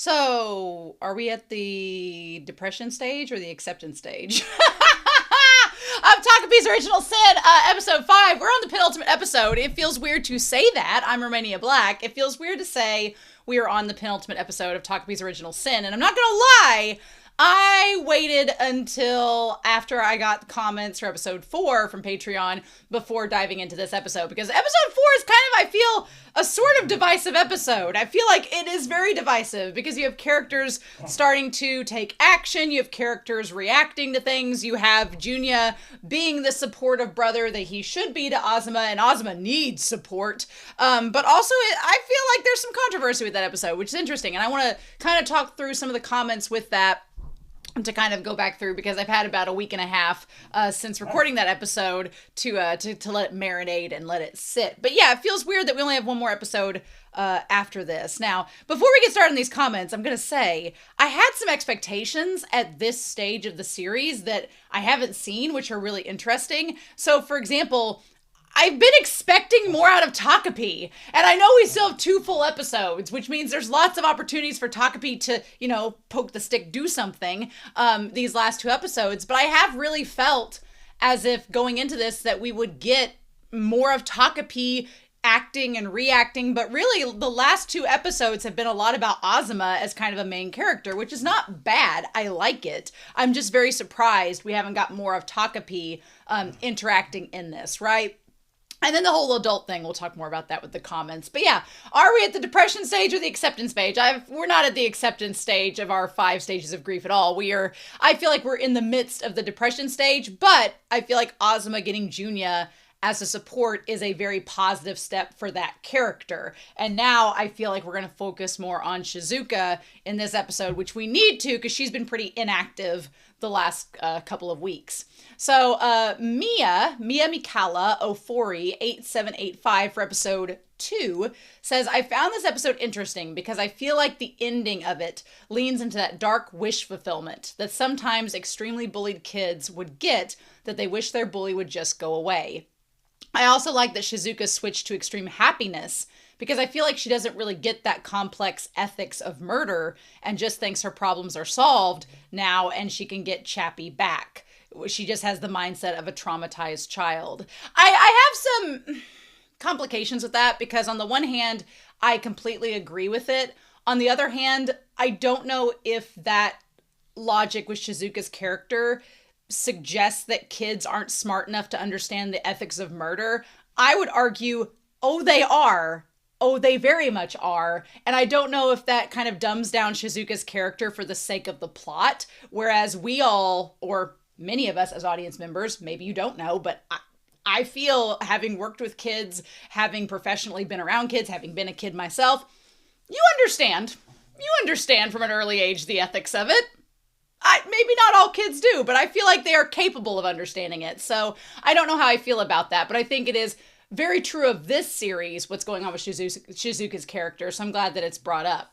So, are we at the depression stage or the acceptance stage? Of TAKOPI'S Original Sin, episode 5. We're on the penultimate episode. It feels weird to say that. I'm Romania Black. It feels weird to say we are on the penultimate episode of TAKOPI'S Original Sin. And I'm not going to lie, I waited until after I got comments for episode 4 from Patreon before diving into this episode, because episode 4 is kind of, I feel, a sort of divisive episode. I feel like it is very divisive because you have characters starting to take action, you have characters reacting to things, you have Junya being the supportive brother that he should be to Azuma, and Azuma needs support. But also, I feel like there's some controversy with that episode, which is interesting, and I want to kind of talk through some of the comments with that to kind of go back through, because I've had about a week and a half since recording that episode to let it marinate and let it sit. But yeah, it feels weird that we only have one more episode after this. Now, before we get started in these comments, I'm going to say I had some expectations at this stage of the series that I haven't seen, which are really interesting. So, for example, I've been expecting more out of TAKOPI, and I know we still have 2 full episodes, which means there's lots of opportunities for TAKOPI to, poke the stick, do something, these last 2 episodes, but I have really felt as if going into this that we would get more of TAKOPI acting and reacting, but really the last 2 episodes have been a lot about Azuma as kind of a main character, which is not bad. I like it. I'm just very surprised we haven't got more of TAKOPI interacting in this, right? And then the whole adult thing, we'll talk more about that with the comments. But yeah, are we at the depression stage or the acceptance stage? We're not at the acceptance stage of our 5 stages of grief at all. I feel like we're in the midst of the depression stage, but I feel like Azuma getting Junya as a support is a very positive step for that character. And now I feel like we're going to focus more on Shizuka in this episode, which we need to, because she's been pretty inactive the last couple of weeks. So Mia Mikala 040 8785 for episode 2 says, I found this episode interesting because I feel like the ending of it leans into that dark wish fulfillment that sometimes extremely bullied kids would get, that they wish their bully would just go away. I also like that Shizuka switched to extreme happiness, because I feel like she doesn't really get that complex ethics of murder and just thinks her problems are solved now and she can get Chappie back. She just has the mindset of a traumatized child. I have some complications with that, because on the one hand, I completely agree with it. On the other hand, I don't know if that logic with Shizuka's character suggests that kids aren't smart enough to understand the ethics of murder. I would argue, oh, they are. Oh, they very much are. And I don't know if that kind of dumbs down Shizuka's character for the sake of the plot, whereas we all, or many of us as audience members, maybe you don't know, but I feel, having worked with kids, having professionally been around kids, having been a kid myself, you understand. You understand from an early age the ethics of it. Maybe not all kids do, but I feel like they are capable of understanding it. So I don't know how I feel about that, but I think it is very true of this series, what's going on with Shizuka's character. So I'm glad that it's brought up.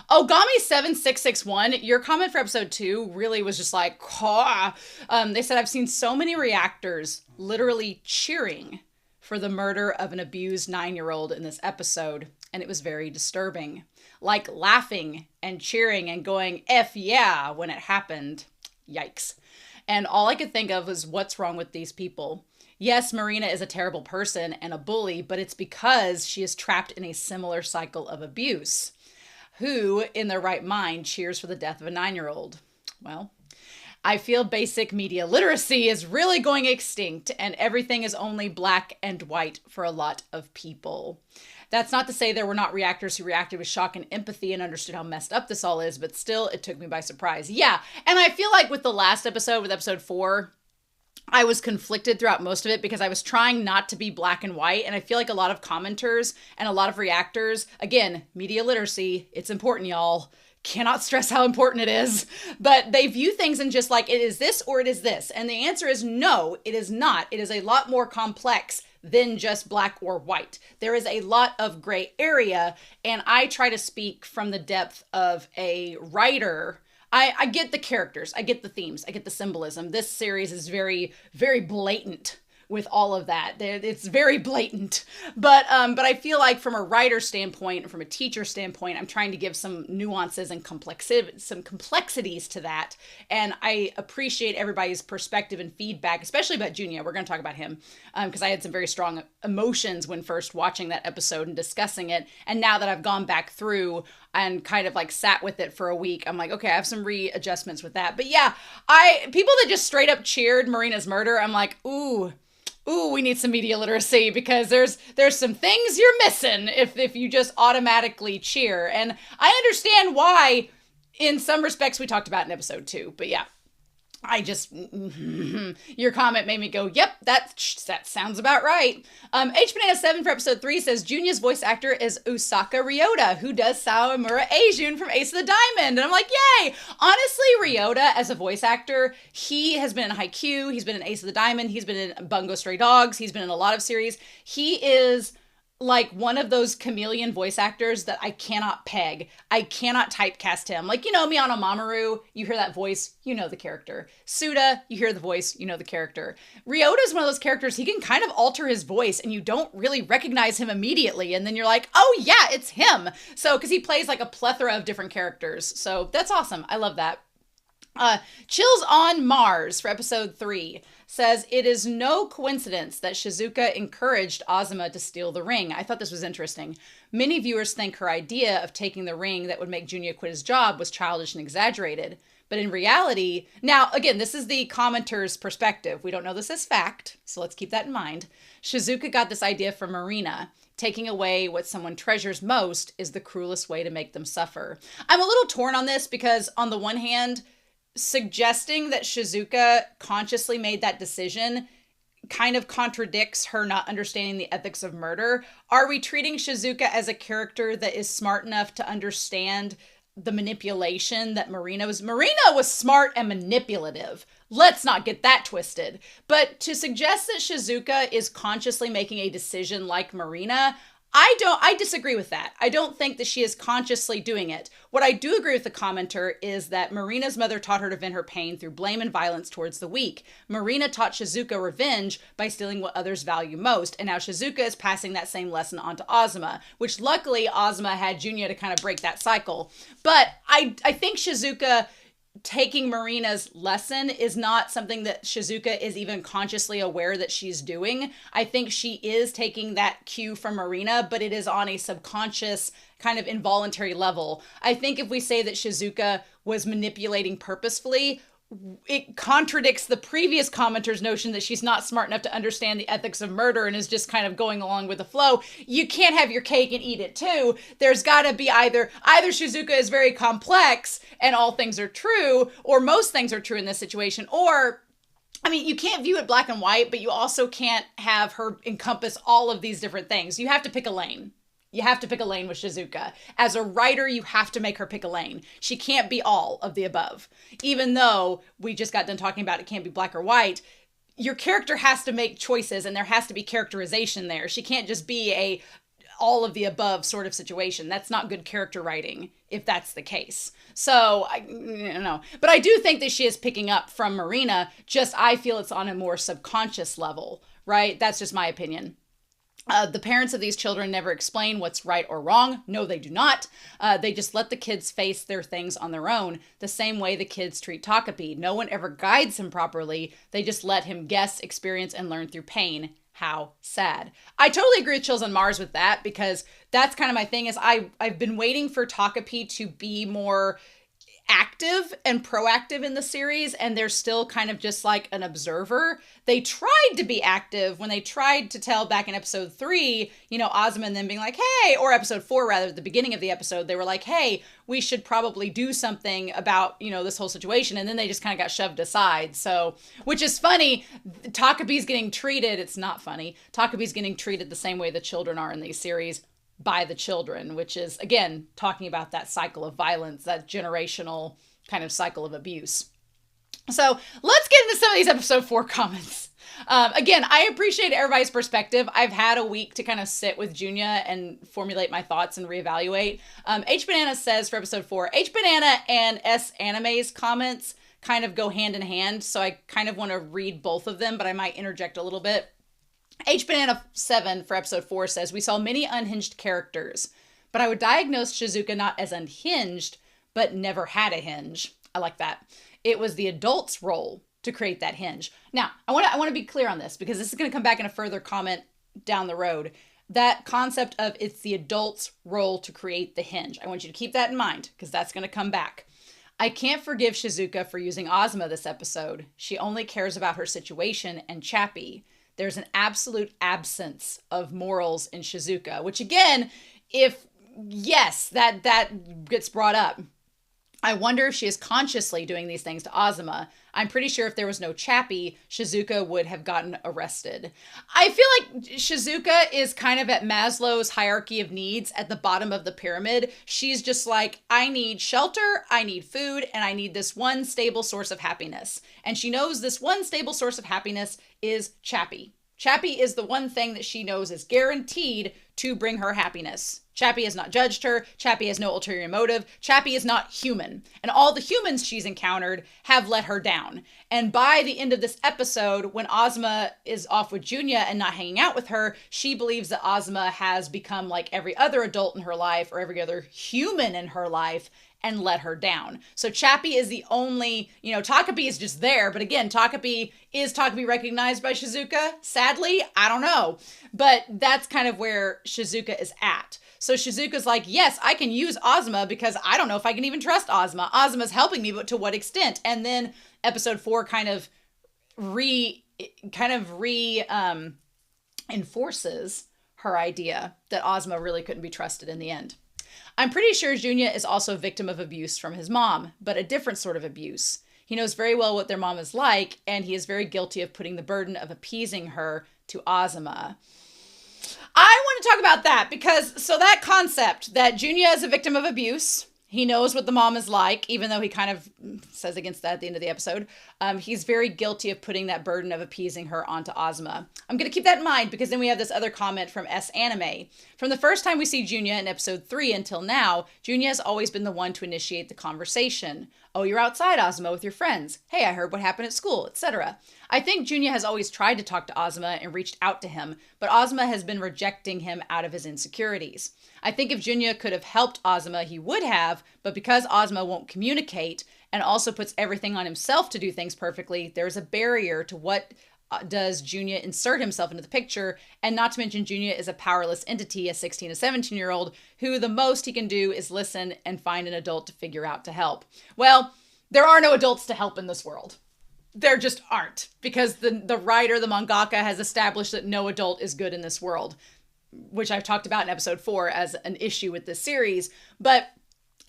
Ogami7661, your comment for episode 2 really was just like, they said, I've seen so many reactors literally cheering for the murder of an abused 9-year-old in this episode, and it was very disturbing. Like laughing and cheering and going, F yeah, when it happened. Yikes. And all I could think of was, what's wrong with these people? Yes, Marina is a terrible person and a bully, but it's because she is trapped in a similar cycle of abuse. Who, in their right mind, cheers for the death of a 9-year-old? Well, I feel basic media literacy is really going extinct, and everything is only black and white for a lot of people. That's not to say there were not reactors who reacted with shock and empathy and understood how messed up this all is, but still, it took me by surprise. Yeah, and I feel like with the last episode, with episode 4, I was conflicted throughout most of it because I was trying not to be black and white, and I feel like a lot of commenters and a lot of reactors, again, media literacy, it's important, y'all. Cannot stress how important it is, but they view things in just like, it is this or it is this. And the answer is no, it is not. It is a lot more complex than just black or white. There is a lot of gray area, and I try to speak from the depth of a writer. I get the characters, I get the themes, I get the symbolism. This series is very, very blatant with all of that. It's very blatant. But I feel like from a writer standpoint and from a teacher standpoint, I'm trying to give some nuances and some complexities to that. And I appreciate everybody's perspective and feedback, especially about Junya. We're going to talk about him because I had some very strong emotions when first watching that episode and discussing it. And now that I've gone back through and kind of like sat with it for a week, I'm like, okay, I have some readjustments with that. But yeah, people that just straight up cheered Marina's murder, I'm like, ooh, we need some media literacy because there's some things you're missing if you just automatically cheer. And I understand why in some respects we talked about in episode 2, but yeah. I just, your comment made me go, yep, that sounds about right. HBanana7 for episode 3 says, Junya's voice actor is Usaka Ryota, who does Sawamura Eijun from Ace of the Diamond. And I'm like, yay! Honestly, Ryota, as a voice actor, he has been in Haikyuu, he's been in Ace of the Diamond, he's been in Bungo Stray Dogs, he's been in a lot of series. He is like one of those chameleon voice actors that I cannot peg. I cannot typecast him. Like, you know, Miyano Mamoru, you hear that voice, you know the character. Suda, you hear the voice, you know the character. Ryota is one of those characters, he can kind of alter his voice and you don't really recognize him immediately. And then you're like, oh yeah, it's him. So, because he plays like a plethora of different characters. So that's awesome. I love that. Chills on Mars for episode 3 says, it is no coincidence that Shizuka encouraged Azuma to steal the ring. I thought this was interesting. Many viewers think her idea of taking the ring that would make Junya quit his job was childish and exaggerated. But in reality, now, again, this is the commenter's perspective. We don't know this as fact, so let's keep that in mind. Shizuka got this idea from Marina. Taking away what someone treasures most is the cruelest way to make them suffer. I'm a little torn on this because on the one hand, suggesting that Shizuka consciously made that decision kind of contradicts her not understanding the ethics of murder. Are we treating Shizuka as a character that is smart enough to understand the manipulation that Marina was? Marina was smart and manipulative. Let's not get that twisted. But to suggest that Shizuka is consciously making a decision like Marina, I disagree with that. I don't think that she is consciously doing it. What I do agree with the commenter is that Marina's mother taught her to vent her pain through blame and violence towards the weak. Marina taught Shizuka revenge by stealing what others value most, and now Shizuka is passing that same lesson on to Azuma, which luckily Azuma had Junya to kind of break that cycle. But I think Shizuka taking Marina's lesson is not something that Shizuka is even consciously aware that she's doing. I think she is taking that cue from Marina, but it is on a subconscious kind of involuntary level. I think if we say that Shizuka was manipulating purposefully, it contradicts the previous commenter's notion that she's not smart enough to understand the ethics of murder and is just kind of going along with the flow. You can't have your cake and eat it too. There's got to be either Shizuka is very complex and all things are true, or most things are true in this situation, or I mean, you can't view it black and white, but you also can't have her encompass all of these different things. You have to pick a lane. You have to pick a lane with Shizuka. As a writer, you have to make her pick a lane. She can't be all of the above. Even though we just got done talking about it can't be black or white, your character has to make choices and there has to be characterization there. She can't just be a all of the above sort of situation. That's not good character writing if that's the case. So, I don't know. But I do think that she is picking up from Marina, just I feel it's on a more subconscious level, right? That's just my opinion. The parents of these children never explain what's right or wrong. No, they do not. They just let the kids face their things on their own, the same way the kids treat Takapi. No one ever guides him properly. They just let him guess, experience, and learn through pain. How sad. I totally agree with Chills on Mars with that, because that's kind of my thing is I've been waiting for Takapi to be more active and proactive in the series, and they're still kind of just like an observer. They tried to be active when they tried to tell back in episode 3, you know, Azuma and them being like, hey, or episode 4 rather, at the beginning of the episode, they were like, hey, we should probably do something about, you know, this whole situation, and then they just kind of got shoved aside. So, which is funny, Takapi's getting treated, it's not funny, Takapi's getting treated the same way the children are in these series by the children, which is, again, talking about that cycle of violence, that generational kind of cycle of abuse. So let's get into some of these episode 4 comments. Again, I appreciate everybody's perspective. I've had a week to kind of sit with Junya and formulate my thoughts and reevaluate. HBanana says for episode 4, HBanana and S Anime's comments kind of go hand in hand, so I kind of want to read both of them, but I might interject a little bit. HBanana7 for episode 4 says, we saw many unhinged characters, but I would diagnose Shizuka not as unhinged, but never had a hinge. I like that. It was the adult's role to create that hinge. Now, I want to be clear on this because this is going to come back in a further comment down the road. That concept of it's the adult's role to create the hinge. I want you to keep that in mind because that's going to come back. I can't forgive Shizuka for using Ozma this episode. She only cares about her situation and Chappie. There's an absolute absence of morals in Shizuka, which again, yes, that gets brought up. I wonder if she is consciously doing these things to Ozma. I'm pretty sure if there was no Chappie, Shizuka would have gotten arrested. I feel like Shizuka is kind of at Maslow's hierarchy of needs at the bottom of the pyramid. She's just like, I need shelter, I need food, and I need this one stable source of happiness. And she knows this one stable source of happiness is Chappie. Chappie is the one thing that she knows is guaranteed to bring her happiness. Chappie has not judged her. Chappie has no ulterior motive. Chappie is not human. And all the humans she's encountered have let her down. And by the end of this episode, when Ozma is off with Junya and not hanging out with her, she believes that Ozma has become like every other adult in her life or every other human in her life and let her down. So Chappie is the only, Takapi is just there. But again, is Takapi recognized by Shizuka? Sadly, I don't know. But that's kind of where Shizuka is at. So Shizuka's like, yes, I can use Ozma because I don't know if I can even trust Ozma. Ozma's helping me, but to what extent? And then episode 4 kind of enforces her idea that Ozma really couldn't be trusted in the end. I'm pretty sure Junya is also a victim of abuse from his mom, but a different sort of abuse. He knows very well what their mom is like, and he is very guilty of putting the burden of appeasing her to Ozma. I want to talk about that because, that concept that Junya is a victim of abuse, he knows what the mom is like, even though he kind of says against that at the end of the episode. He's very guilty of putting that burden of appeasing her onto Ozma. I'm going to keep that in mind because then we have this other comment from S Anime. From the first time we see Junya in episode 3 until now, Junya has always been the one to initiate the conversation. Oh, you're outside, Ozma, with your friends. Hey, I heard what happened at school, etc. I think Junya has always tried to talk to Ozma and reached out to him, but Ozma has been rejecting him out of his insecurities. I think if Junya could have helped Ozma, he would have, but because Ozma won't communicate and also puts everything on himself to do things perfectly, there's a barrier to what does Junya insert himself into the picture, and not to mention Junya is a powerless entity, a 16 to 17-year-old, who the most he can do is listen and find an adult to figure out to help. Well, there are no adults to help in this world. There just aren't, because the writer, the mangaka, has established that no adult is good in this world, which I've talked about in episode 4 as an issue with this series. But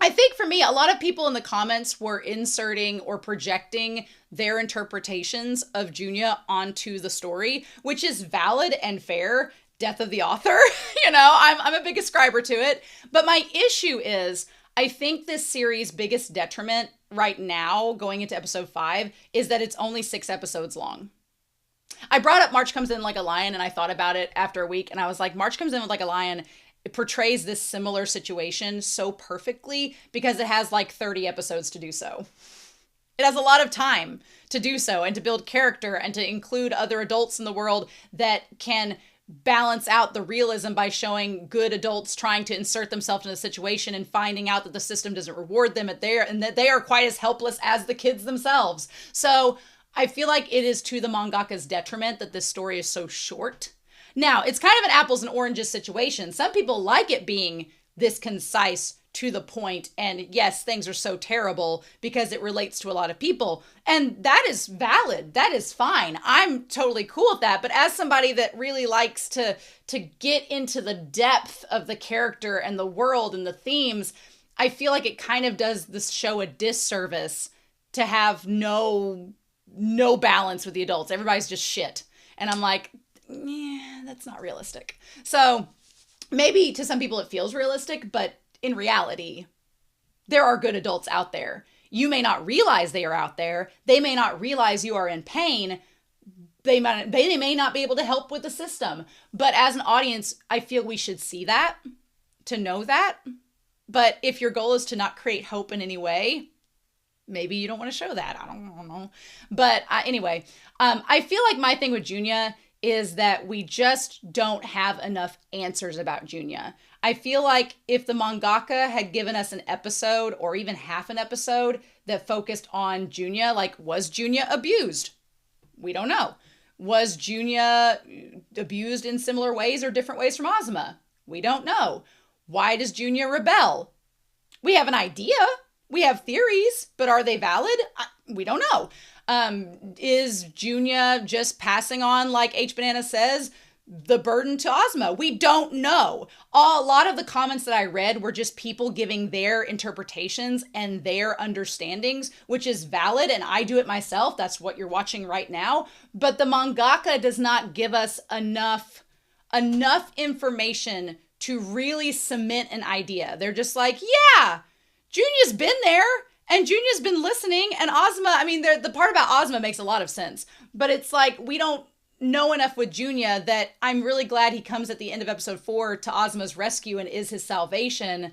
I think for me, a lot of people in the comments were inserting or projecting their interpretations of Junya onto the story, which is valid and fair. Death of the author, I'm a big ascriber to it. But my issue is, I think this series' biggest detriment right now, going into episode 5, is that it's only 6 episodes long. I brought up March Comes In Like a Lion, and I thought about it after a week, and I was like, March Comes In Like a Lion, it portrays this similar situation so perfectly because it has like 30 episodes to do so. It has a lot of time to do so and to build character and to include other adults in the world that can balance out the realism by showing good adults trying to insert themselves in a situation and finding out that the system doesn't reward them and that they are quite as helpless as the kids themselves. So I feel like it is to the mangaka's detriment that this story is so short. Now, it's kind of an apples and oranges situation. Some people like it being this concise, to the point, and yes, things are so terrible because it relates to a lot of people. And that is valid. That is fine. I'm totally cool with that. But as somebody that really likes to get into the depth of the character and the world and the themes, I feel like it kind of does this show a disservice to have no balance with the adults. Everybody's just shit. And I'm like, yeah, that's not realistic. So maybe to some people it feels realistic, but in reality, there are good adults out there. You may not realize they are out there. They may not realize you are in pain. They may not be able to help with the system. But as an audience, I feel we should see that, to know that. But if your goal is to not create hope in any way, maybe you don't want to show that. I don't know. But anyway, I feel like my thing with Junya is that we just don't have enough answers about Junya. I feel like if the mangaka had given us an episode or even half an episode that focused on Junya, like, was Junya abused? We don't know. Was Junya abused in similar ways or different ways from Azuma? We don't know. Why does Junya rebel? We have an idea. We have theories, but are they valid? We don't know. Is Junya just passing on, like H Banana says, the burden to Ozma? We don't know. A lot of the comments that I read were just people giving their interpretations and their understandings, which is valid, and I do it myself. That's what you're watching right now. But the mangaka does not give us enough information to really cement an idea. They're just like, yeah, Junya's been there. And Junya's been listening, and Ozma, I mean, the part about Ozma makes a lot of sense. But it's like, we don't know enough with Junya that I'm really glad he comes at the end of episode 4 to Ozma's rescue and is his salvation.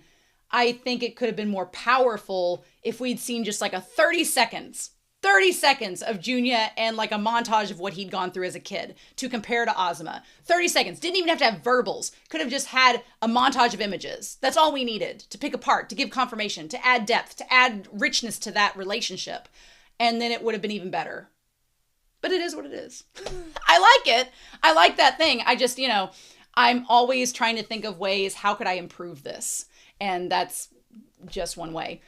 I think it could have been more powerful if we'd seen just like a 30 seconds of Junya and like a montage of what he'd gone through as a kid to compare to Ozma. 30 seconds. Didn't even have to have verbals. Could have just had a montage of images. That's all we needed to pick apart, to give confirmation, to add depth, to add richness to that relationship. And then it would have been even better. But it is what it is. I like it. I like that thing. I just, I'm always trying to think of ways, how could I improve this? And that's just one way.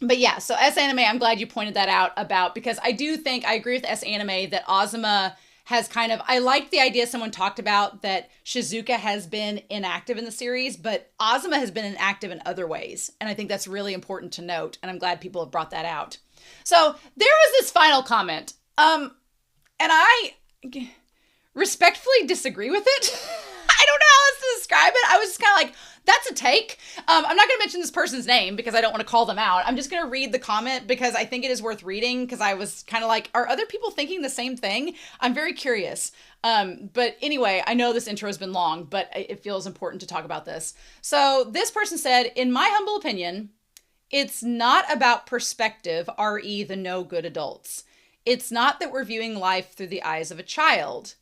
But yeah, so S Anime, I'm glad you pointed that out because I do think, I agree with S Anime that Azuma has I like the idea someone talked about that Shizuka has been inactive in the series, but Azuma has been inactive in other ways. And I think that's really important to note. And I'm glad people have brought that out. So there was this final comment. And I respectfully disagree with it. I don't know how else to describe it. I was just kind of like, that's a take. I'm not going to mention this person's name because I don't want to call them out. I'm just going to read the comment because I think it is worth reading because I was kind of like, are other people thinking the same thing? I'm very curious. But anyway, I know this intro has been long, but it feels important to talk about this. So this person said, in my humble opinion, it's not about perspective, re the no good adults. It's not that we're viewing life through the eyes of a child.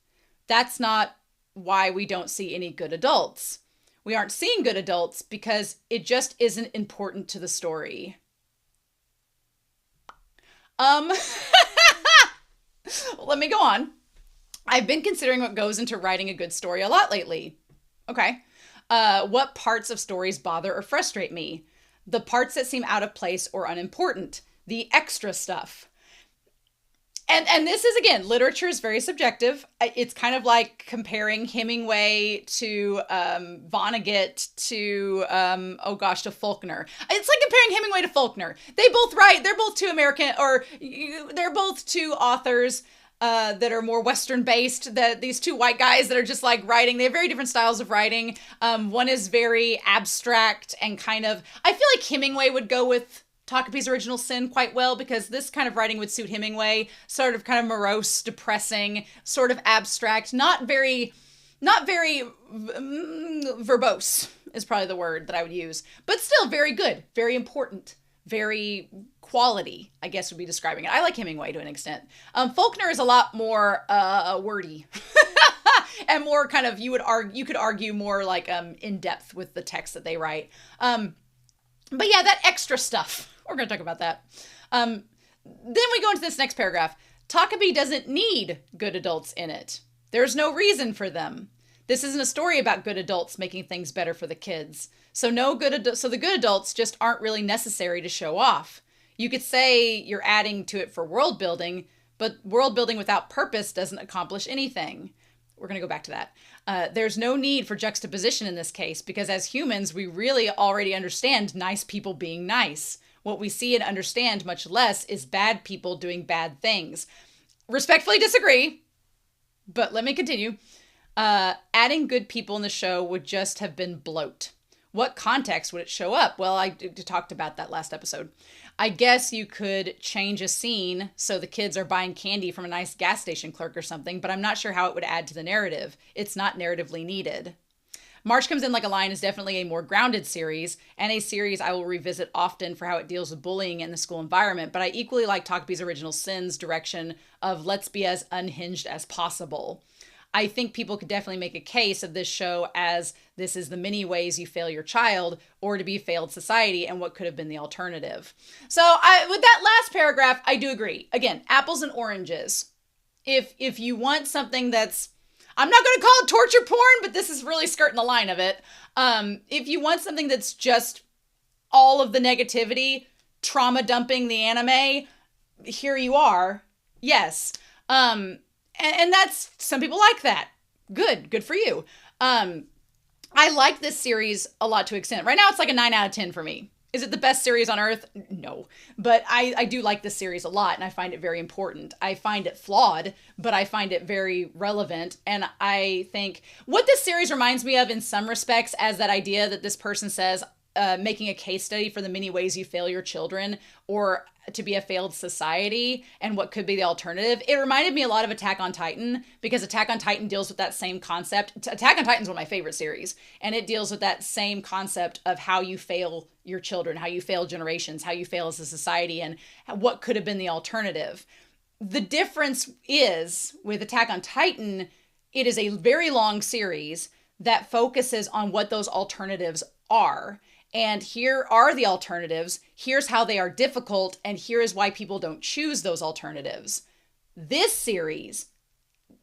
That's not why we don't see any good adults. We aren't seeing good adults because it just isn't important to the story. Well, let me go on. I've been considering what goes into writing a good story a lot lately. Okay. What parts of stories bother or frustrate me? The parts that seem out of place or unimportant. The extra stuff. And this is, again, literature is very subjective. It's kind of like comparing Hemingway to Vonnegut to, to Faulkner. It's like comparing Hemingway to Faulkner. They both write, they're both two American, or they're both two authors that are more Western based, these two white guys that are just like writing. They have very different styles of writing. One is very abstract and kind of, I feel like Hemingway would go with TAKOPI'S Original Sin quite well because this kind of writing would suit Hemingway, sort of kind of morose, depressing, sort of abstract, not very verbose is probably the word that I would use, but still very good, very important, very quality, I guess would be describing it. I like Hemingway to an extent. Faulkner is a lot more wordy and more kind of, you could argue more like in depth with the text that they write. But yeah, that extra stuff. We're going to talk about that. Then we go into this next paragraph. TAKOPI doesn't need good adults in it. There's no reason for them. This isn't a story about good adults making things better for the kids. So the good adults just aren't really necessary to show off. You could say you're adding to it for world building, but world building without purpose doesn't accomplish anything. We're going to go back to that. There's no need for juxtaposition in this case because as humans, we really already understand nice people being nice. What we see and understand much less is bad people doing bad things. Respectfully disagree, but let me continue. Adding good people in the show would just have been bloat. What context would it show up? Well, I talked about that last episode. I guess you could change a scene so the kids are buying candy from a nice gas station clerk or something, but I'm not sure how it would add to the narrative. It's not narratively needed. March Comes In Like a Lion is definitely a more grounded series, and a series I will revisit often for how it deals with bullying in the school environment, but I equally like TAKOPI'S Original Sin's direction of let's be as unhinged as possible. I think people could definitely make a case of this show as this is the many ways you fail your child or to be a failed society and what could have been the alternative. So with that last paragraph, I do agree. Again, apples and oranges. If you want something that's, I'm not going to call it torture porn, but this is really skirting the line of it. If you want something that's just all of the negativity, trauma dumping the anime, here you are. Yes. And that's, some people like that. Good for you. I like this series a lot to extent. Right now it's like a 9 out of 10 for me. Is it the best series on earth? No. But I do like this series a lot, and I find it very important. I find it flawed, but I find it very relevant. And I think what this series reminds me of in some respects as that idea that this person says, making a case study for the many ways you fail your children or to be a failed society and what could be the alternative. It reminded me a lot of Attack on Titan, because Attack on Titan deals with that same concept. Attack on Titan is one of my favorite series, and it deals with that same concept of how you fail your children, how you fail generations, how you fail as a society, and what could have been the alternative. The difference is with Attack on Titan, it is a very long series that focuses on what those alternatives are. And here are the alternatives. Here's how they are difficult. And here is why people don't choose those alternatives. This series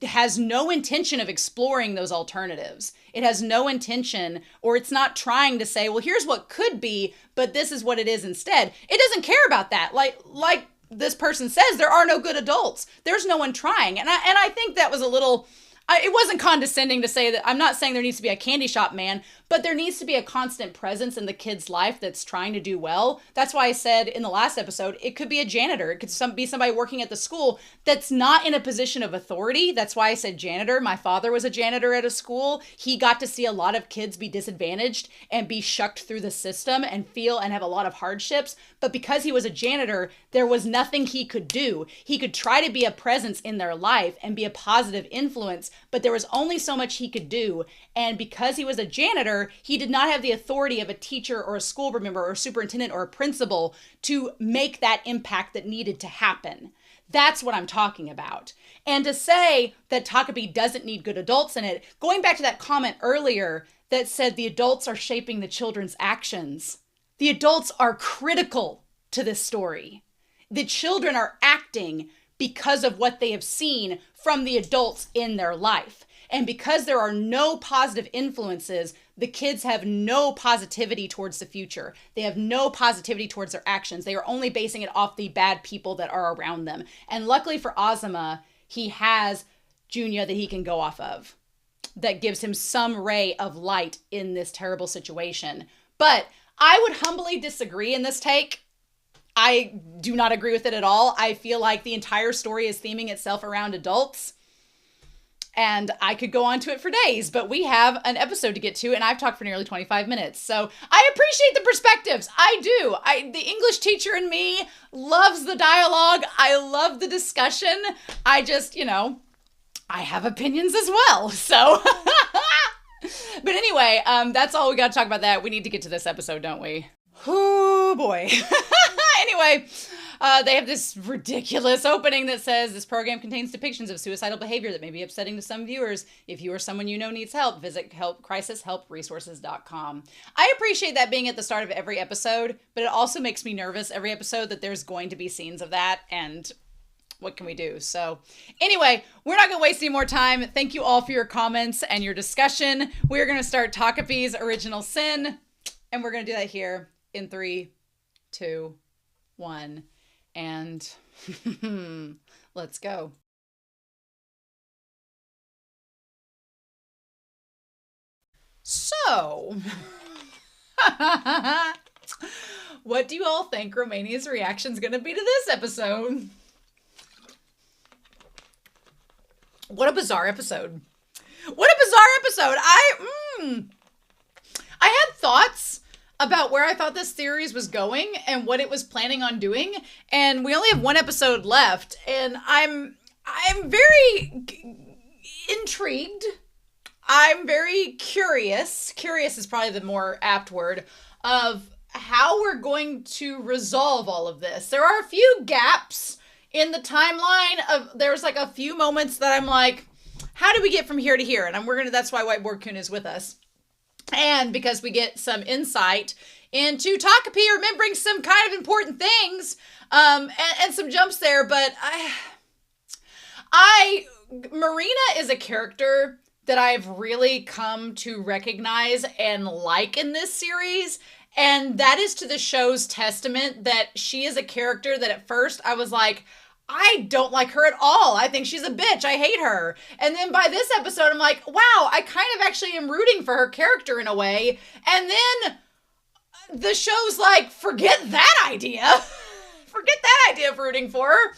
has no intention of exploring those alternatives. It has no intention, or it's not trying to say, well, here's what could be, but this is what it is instead. It doesn't care about that. Like this person says, there are no good adults. There's no one trying. And I think that was a little, it wasn't condescending to say that. I'm not saying there needs to be a candy shop man, but there needs to be a constant presence in the kid's life that's trying to do well. That's why I said in the last episode, it could be a janitor. It could be somebody working at the school that's not in a position of authority. That's why I said janitor. My father was a janitor at a school. He got to see a lot of kids be disadvantaged and be shucked through the system and feel and have a lot of hardships. But because he was a janitor, there was nothing he could do. He could try to be a presence in their life and be a positive influence, but there was only so much he could do. And because he was a janitor, he did not have the authority of a teacher or a school board member or a superintendent or a principal to make that impact that needed to happen. That's what I'm talking about. And to say that TAKOPI doesn't need good adults in it, going back to that comment earlier that said the adults are shaping the children's actions. The adults are critical to this story. The children are acting because of what they have seen from the adults in their life. And because there are no positive influences, the kids have no positivity towards the future. They have no positivity towards their actions. They are only basing it off the bad people that are around them. And luckily for Azuma, he has Junya that he can go off of. That gives him some ray of light in this terrible situation. But I would humbly disagree in this take. I do not agree with it at all. I feel like the entire story is theming itself around adults. And I could go on to it for days, but we have an episode to get to, and I've talked for nearly 25 minutes. So I appreciate the perspectives. I do. The English teacher in me loves the dialogue. I love the discussion. I just, I have opinions as well. So, but anyway, that's all we got to talk about that. We need to get to this episode, don't we? Oh boy. Anyway, they have this ridiculous opening that says this program contains depictions of suicidal behavior that may be upsetting to some viewers. If you or someone you know needs help, visit crisishelpresources.com. I appreciate that being at the start of every episode, but it also makes me nervous every episode that there's going to be scenes of that, and what can we do? So anyway, we're not going to waste any more time. Thank you all for your comments and your discussion. We're going to start TAKOPI'S Original Sin, and we're going to do that here in 3, 2, 1, and let's go. So, what do you all think Romania's reaction is going to be to this episode? What a bizarre episode. What a bizarre episode. I had thoughts about where I thought this series was going and what it was planning on doing, and we only have one episode left, and I'm very intrigued. I'm very curious. Curious is probably the more apt word of how we're going to resolve all of this. There are a few gaps in the timeline there's like a few moments that I'm like, how do we get from here to here? And that's why Whiteboard Kun is with us. And because we get some insight into Takapi remembering some kind of important things, and some jumps there. But Marina is a character that I've really come to recognize and like in this series. And that is to the show's testament that she is a character that at first I was like, I don't like her at all. I think she's a bitch. I hate her. And then by this episode, I'm like, wow, I kind of actually am rooting for her character in a way. And then the show's like, forget that idea. Forget that idea of rooting for her.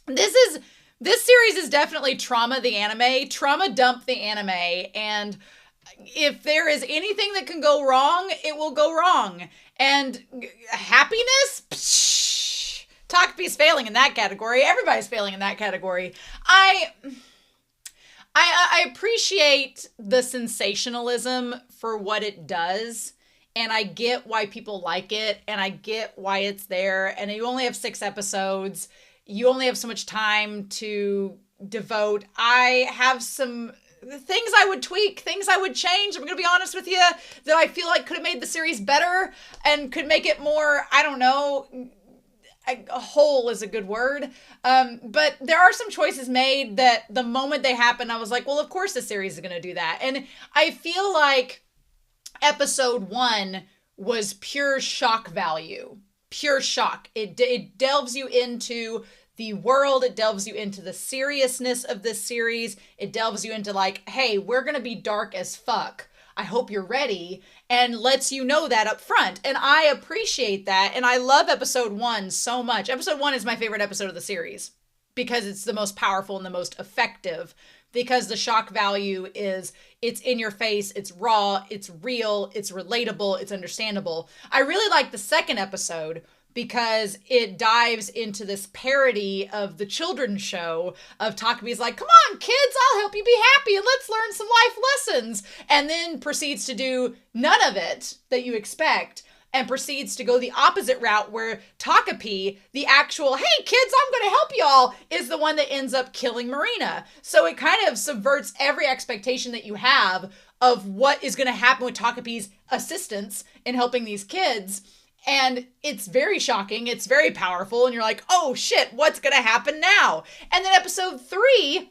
This series is definitely Trauma the anime. Trauma dump the anime. And if there is anything that can go wrong, it will go wrong. And happiness? Psh, Takapi's failing in that category. Everybody's failing in that category. I appreciate the sensationalism for what it does. And I get why people like it. And I get why it's there. And you only have 6 episodes. You only have so much time to devote. I have some things I would tweak, things I would change. I'm going to be honest with you, that I feel like could have made the series better and could make it more, I don't know, whole is a good word. But there are some choices made that the moment they happened, I was like, well, of course the series is going to do that. And I feel like episode 1 was pure shock value. Pure shock. It delves you into the world. It delves you into the seriousness of this series. It delves you into like, hey, we're going to be dark as fuck. I hope you're ready, and lets you know that up front. And I appreciate that. And I love episode 1 so much. Episode 1 is my favorite episode of the series because it's the most powerful and the most effective, because the shock value is, it's in your face, it's raw, it's real, it's relatable, it's understandable. I really like the second episode because it dives into this parody of the children's show of Takapi's like, come on, kids, I'll help you be happy and let's learn some life lessons. And then proceeds to do none of it that you expect and proceeds to go the opposite route where Takapi, the actual, hey, kids, I'm going to help y'all, is the one that ends up killing Marina. So it kind of subverts every expectation that you have of what is going to happen with Takapi's assistance in helping these kids. And it's very shocking. It's very powerful. And you're like, oh shit, what's going to happen now? And then episode 3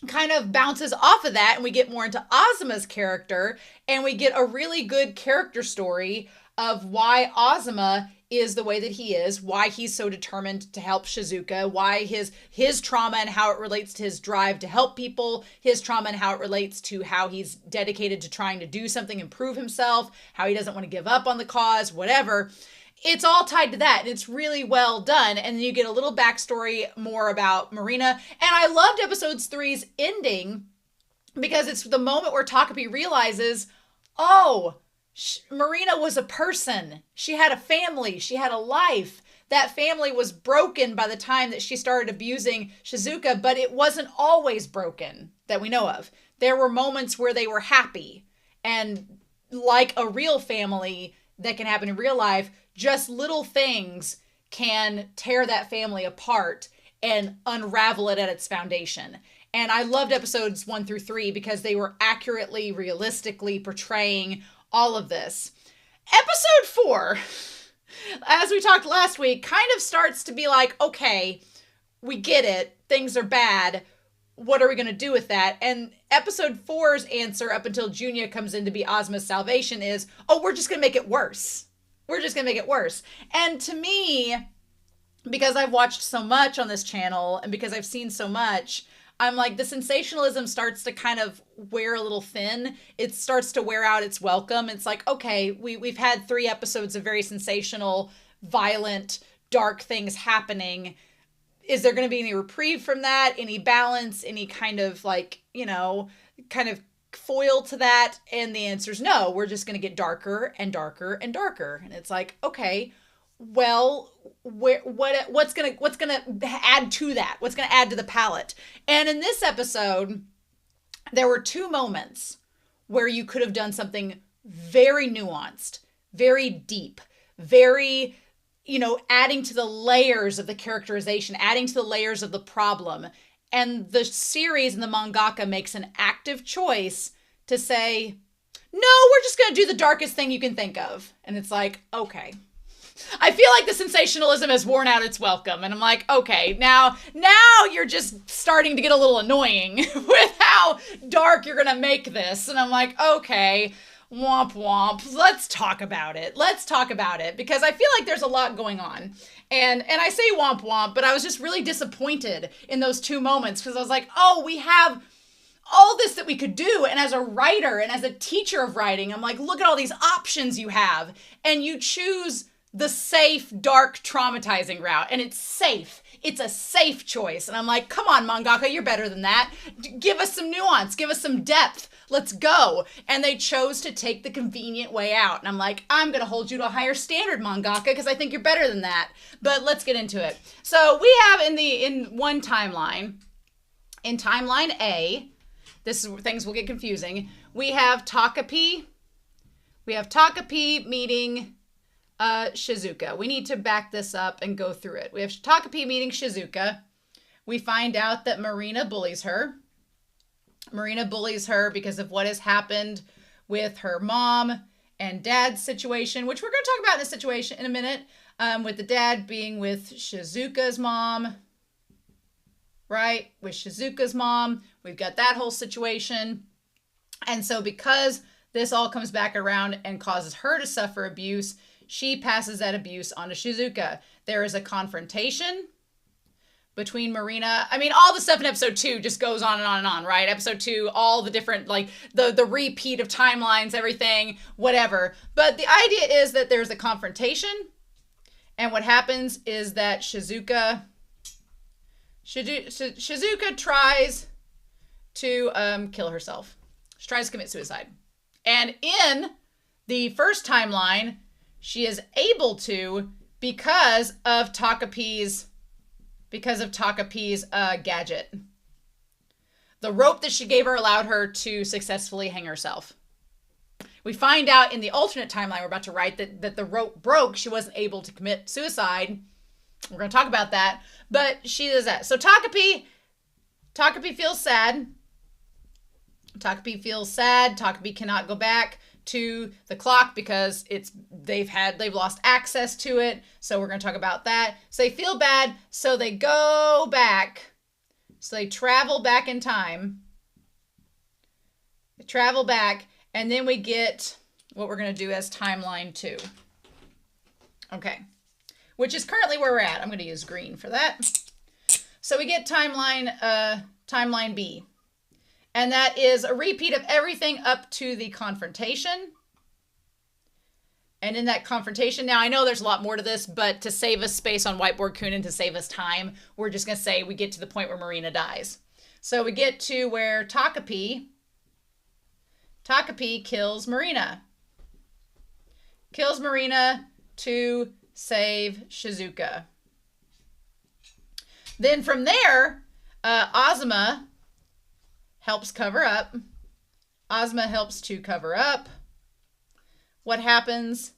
kind of bounces off of that. And we get more into Azuma's character. And we get a really good character story of why Azuma is the way that he is, why he's so determined to help Shizuka, why his trauma and how it relates to his drive to help people, his trauma and how it relates to how he's dedicated to trying to do something, improve himself, how he doesn't want to give up on the cause, whatever. It's all tied to that, and it's really well done. And then you get a little backstory more about Marina. And I loved episode 3's ending because it's the moment where Takapi realizes, oh, Marina was a person. She had a family. She had a life. That family was broken by the time that she started abusing Shizuka, but it wasn't always broken that we know of. There were moments where they were happy. And like a real family that can happen in real life, just little things can tear that family apart and unravel it at its foundation. And I loved episodes 1 through 3 because they were accurately, realistically portraying all of this. Episode 4, as we talked last week, kind of starts to be like, okay, we get it. Things are bad. What are we going to do with that? And episode 4's answer up until Junya comes in to be Azuma's salvation is, oh, we're just going to make it worse. We're just going to make it worse. And to me, because I've watched so much on this channel and because I've seen so much, I'm like, the sensationalism starts to kind of wear a little thin. It starts to wear out its welcome. It's like, okay, we've had 3 episodes of very sensational, violent, dark things happening. Is there going to be any reprieve from that? Any balance? Any kind of like, kind of foil to that? And the answer is no. We're just going to get darker and darker and darker. And it's like, okay, well, what's gonna add to that? What's gonna add to the palette? And in this episode, there were 2 moments where you could have done something very nuanced, very deep, very adding to the layers of the characterization, adding to the layers of the problem. And the series and the mangaka makes an active choice to say, no, we're just going to do the darkest thing you can think of. And it's like, okay. I feel like the sensationalism has worn out its welcome. And I'm like, okay, now you're just starting to get a little annoying with how dark you're going to make this. And I'm like, okay, womp womp. Let's talk about it. Because I feel like there's a lot going on. And I say womp womp, but I was just really disappointed in those two moments because I was like, oh, we have all this that we could do. And as a writer and as a teacher of writing, I'm like, look at all these options you have. And you choose the safe, dark, traumatizing route. And it's safe. It's a safe choice. And I'm like, come on, mangaka, you're better than that. Give us some nuance. Give us some depth. Let's go. And they chose to take the convenient way out. And I'm like, I'm going to hold you to a higher standard, mangaka, because I think you're better than that. But let's get into it. So we have in one timeline, in timeline A, this is where things will get confusing. We have Takapi. We have Takapi meeting Shizuka. We need to back this up and go through it. We have Takapi meeting Shizuka. We find out that Marina bullies her. Marina bullies her because of what has happened with her mom and dad's situation, which we're going to talk about in this situation in a minute, with the dad being with Shizuka's mom, right? With Shizuka's mom. We've got that whole situation. And so because this all comes back around and causes her to suffer abuse, she passes that abuse on to Shizuka. There is a confrontation between Marina. I mean, all the stuff in episode 2 just goes on and on and on, right? Episode 2, all the different, like, the repeat of timelines, everything, whatever. But the idea is that there's a confrontation, and what happens is that Shizuka tries to kill herself. She tries to commit suicide. And in the first timeline, she is able to because of Takapi's gadget. The rope that she gave her allowed her to successfully hang herself. We find out in the alternate timeline we're about to write that the rope broke. She wasn't able to commit suicide. We're going to talk about that. But she does that. So Takapi feels sad. Takapi cannot go back to the clock because they've lost access to it. So we're going to talk about that. So they feel bad. So they go back. So they travel back in time. They travel back. And then we get what we're going to do as timeline 2. Okay. Which is currently where we're at. I'm going to use green for that. So we get timeline B. And that is a repeat of everything up to the confrontation. And in that confrontation, now I know there's a lot more to this, but to save us space on Whiteboard Kunin, to save us time, we're just going to say we get to the point where Marina dies. So we get to where Takapi kills Marina. Kills Marina to save Shizuka. Then from there, Azuma helps cover up. Ozma helps to cover up what happens.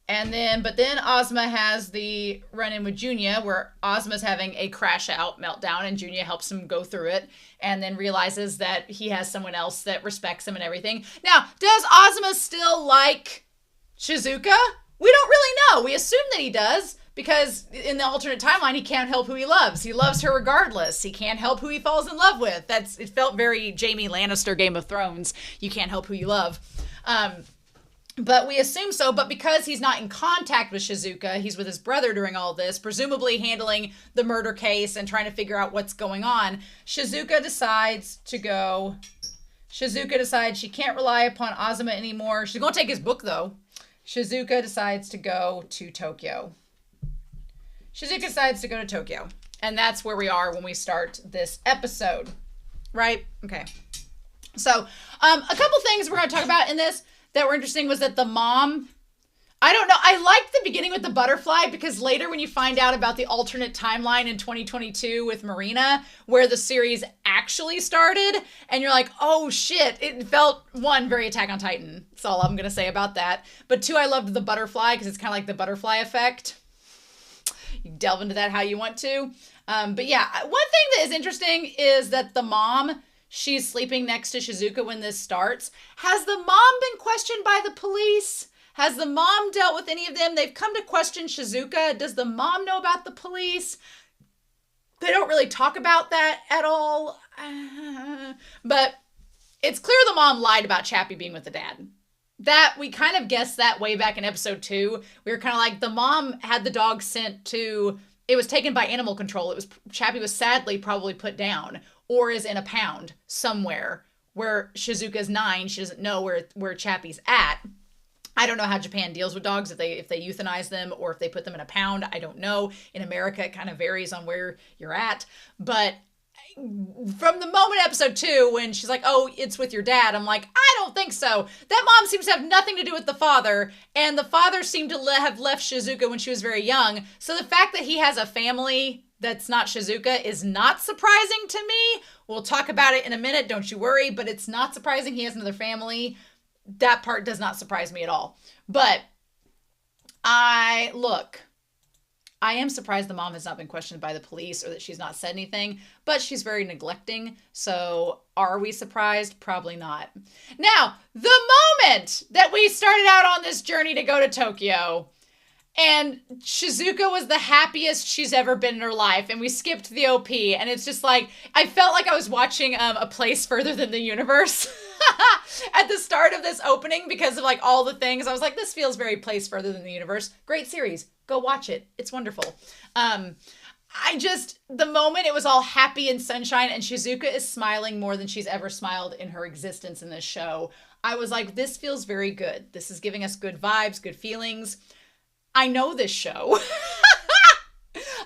But then Ozma has the run-in with Junya where Ozma's having a crash-out meltdown and Junya helps him go through it and then realizes that he has someone else that respects him and everything. Now, does Ozma still like Shizuka? We don't really know. We assume that he does because in the alternate timeline, he can't help who he loves. He loves her regardless. He can't help who he falls in love with. It felt very Jaime Lannister, Game of Thrones. You can't help who you love. But we assume so. But because he's not in contact with Shizuka, he's with his brother during all this, presumably handling the murder case and trying to figure out what's going on. Shizuka decides she can't rely upon Azuma anymore. She's going to take his book, though. Shizuka decides to go to Tokyo. And that's where we are when we start this episode. Right? Okay. So, a couple things we're going to talk about in this that were interesting was that the mom, I don't know, I liked the beginning with the butterfly because later when you find out about the alternate timeline in 2022 with Marina, where the series actually started, and you're like, oh shit, it felt, one, very Attack on Titan. That's all I'm going to say about that. But two, I loved the butterfly because it's kind of like the butterfly effect. You can delve into that how you want to. But yeah, one thing that is interesting is that the mom, she's sleeping next to Shizuka when this starts. Has the mom been questioned by the police? Has the mom dealt with any of them? They've come to question Shizuka. Does the mom know about the police? They don't really talk about that at all. But it's clear the mom lied about Chappie being with the dad. That, we kind of guessed that way back in episode 2. We were kind of like, the mom had the dog sent to, it was taken by animal control. Chappie was sadly probably put down or is in a pound somewhere where Shizuka's 9. She doesn't know where Chappie's at. I don't know how Japan deals with dogs, if they euthanize them or if they put them in a pound. I don't know. In America, it kind of varies on where you're at. But from the moment episode 2, when she's like, oh, it's with your dad, I'm like, I don't think so. That mom seems to have nothing to do with the father. And the father seemed to have left Shizuka when she was very young. So the fact that he has a family that's not Shizuka is not surprising to me. We'll talk about it in a minute. Don't you worry. But it's not surprising he has another family. That part does not surprise me at all. But I am surprised the mom has not been questioned by the police or that she's not said anything, but she's very neglecting. So are we surprised? Probably not. Now, the moment that we started out on this journey to go to Tokyo, and Shizuka was the happiest she's ever been in her life, and we skipped the OP, and it's just like, I felt like I was watching A Place Further Than the Universe at the start of this opening because of like all the things. I was like, this feels very Place Further Than the Universe. Great series. Go watch it. It's wonderful. The moment it was all happy and sunshine and Shizuka is smiling more than she's ever smiled in her existence in this show, I was like, this feels very good. This is giving us good vibes, good feelings. I know this show.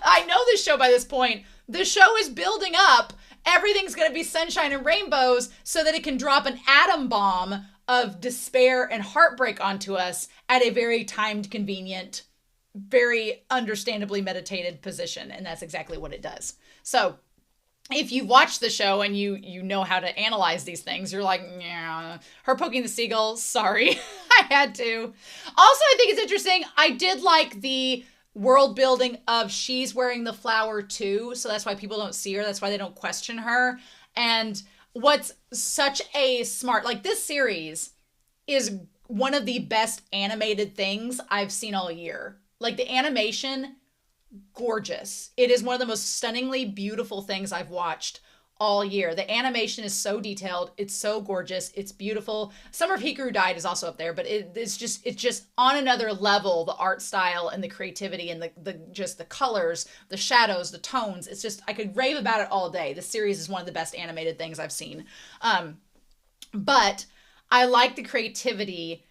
I know this show by this point. The show is building up. Everything's going to be sunshine and rainbows so that it can drop an atom bomb of despair and heartbreak onto us at a very timed, convenient, very understandably meditated position. And that's exactly what it does. So if you watch the show and you know how to analyze these things, you're like, yeah, her poking the seagull, sorry. I had to. Also, I think it's interesting. I did like the world building of she's wearing the flower too. So that's why people don't see her. That's why they don't question her. And what's such a smart, like this series is one of the best animated things I've seen all year. Like the animation, gorgeous. It is one of the most stunningly beautiful things I've watched all year. The animation is so detailed. It's so gorgeous. It's beautiful. Summer of Hikaru Died is also up there, but it's just on another level, the art style and the creativity and the colors, the shadows, the tones. It's just, I could rave about it all day. The series is one of the best animated things I've seen. But I like the creativity.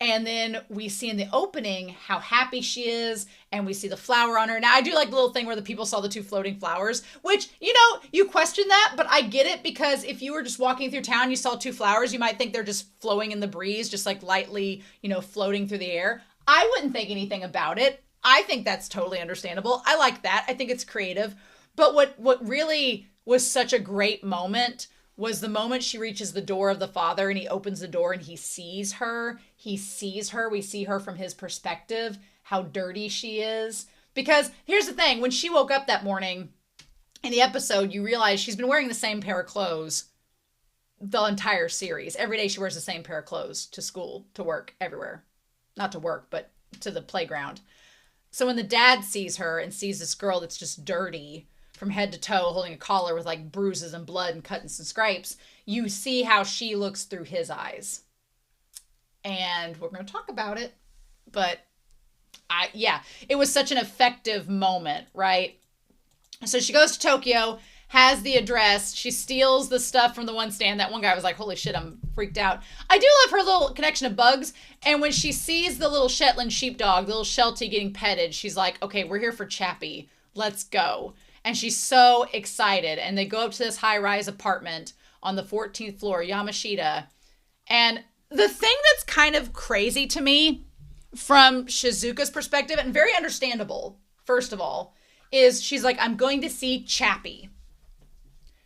And then we see in the opening how happy she is, and we see the flower on her. Now, I do like the little thing where the people saw the 2 floating flowers, which, you question that, but I get it, because if you were just walking through town, you saw 2 flowers, you might think they're just flowing in the breeze, just like lightly, floating through the air. I wouldn't think anything about it. I think that's totally understandable. I like that. I think it's creative. But what really was such a great moment was the moment she reaches the door of the father and he opens the door and he sees her. We see her from his perspective, how dirty she is. Because here's the thing, when she woke up that morning in the episode, you realize she's been wearing the same pair of clothes the entire series. Every day she wears the same pair of clothes to school, to work, everywhere. Not to work, but to the playground. So when the dad sees her and sees this girl that's just dirty from head to toe, holding a collar with like bruises and blood and cuts and scrapes, you see how she looks through his eyes. And we're going to talk about it, but it was such an effective moment, right? So she goes to Tokyo, has the address, she steals the stuff from the one stand. That one guy was like, holy shit, I'm freaked out. I do love her little connection of bugs. And when she sees the little Shetland sheepdog, the little Sheltie getting petted, she's like, okay, we're here for Chappie. Let's go. And she's so excited. And they go up to this high-rise apartment on the 14th floor, Yamashita. And the thing that's kind of crazy to me from Shizuka's perspective, and very understandable, first of all, is she's like, I'm going to see Chappie.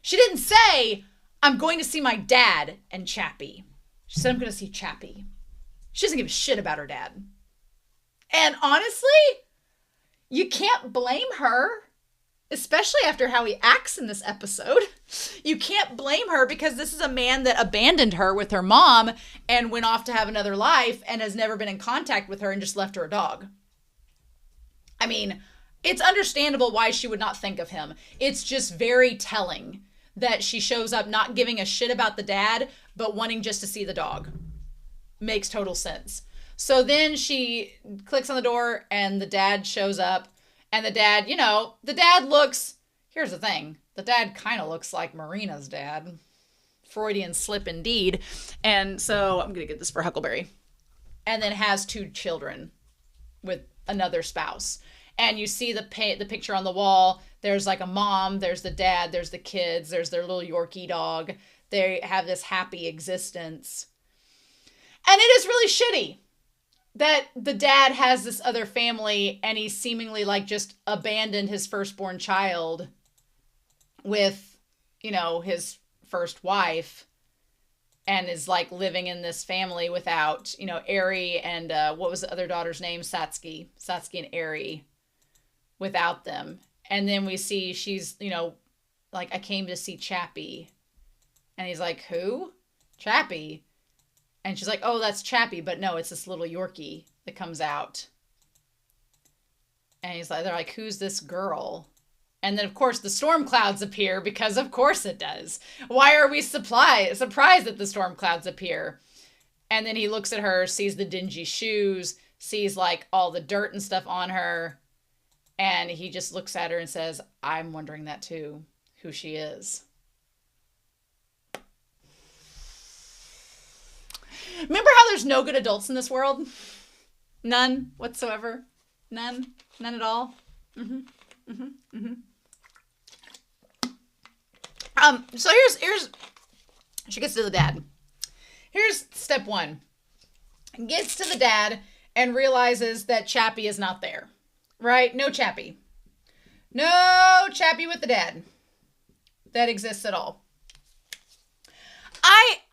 She didn't say, I'm going to see my dad and Chappie. She said, I'm going to see Chappie. She doesn't give a shit about her dad. And honestly, you can't blame her, especially after how he acts in this episode. You can't blame her because this is a man that abandoned her with her mom and went off to have another life and has never been in contact with her and just left her a dog. I mean, it's understandable why she would not think of him. It's just very telling that she shows up not giving a shit about the dad, but wanting just to see the dog. Makes total sense. So then she clicks on the door and the dad shows up. And the dad, the dad looks, here's the thing. The dad kind of looks like Marina's dad. Freudian slip indeed. And so I'm going to get this for Huckleberry. And then has 2 children with another spouse. And you see the picture on the wall. There's like a mom, there's the dad, there's the kids, there's their little Yorkie dog. They have this happy existence. And it is really shitty that the dad has this other family and he's seemingly like just abandoned his firstborn child with, his first wife and is like living in this family without, Eri and what was the other daughter's name? Satsuki and Eri, without them. And then we see she's, like, I came to see Chappie. And he's like, who? Chappie. And she's like, oh, that's Chappie. But no, it's this little Yorkie that comes out. And they're like, who's this girl? And then, of course, the storm clouds appear because, of course, it does. Why are we surprised that the storm clouds appear? And then he looks at her, sees the dingy shoes, sees, like, all the dirt and stuff on her. And he just looks at her and says, I'm wondering that too, who she is. Remember how there's no good adults in this world? None whatsoever. None at all. So here's she gets to the dad. Here's step 1. Gets to the dad and realizes that Chappie is not there. Right? No Chappie. No Chappie with the dad that exists at all.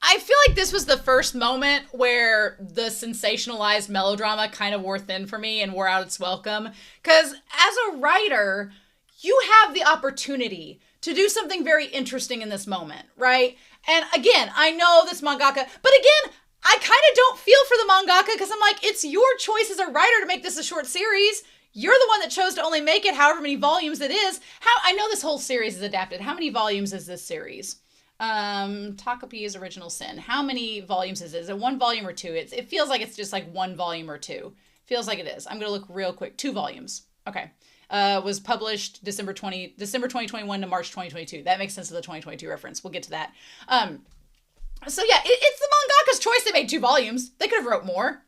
I feel like this was the first moment where the sensationalized melodrama kind of wore thin for me and wore out its welcome. Because as a writer, you have the opportunity to do something very interesting in this moment, right? And again, I know this mangaka, but again, I kind of don't feel for the mangaka because I'm like, it's your choice as a writer to make this a short series. You're the one that chose to only make it however many volumes it is. I know this whole series is adapted. How many volumes is this series? TAKOPI'S Original Sin. How many volumes is it? Is it 1 volume or 2? It feels like it's just like 1 volume or 2. Feels like it is. I'm going to look real quick. 2 volumes. Okay. Was published December 2021 to March 2022. That makes sense of the 2022 reference. We'll get to that. So yeah, it's the mangaka's choice. They made 2 volumes. They could have wrote more.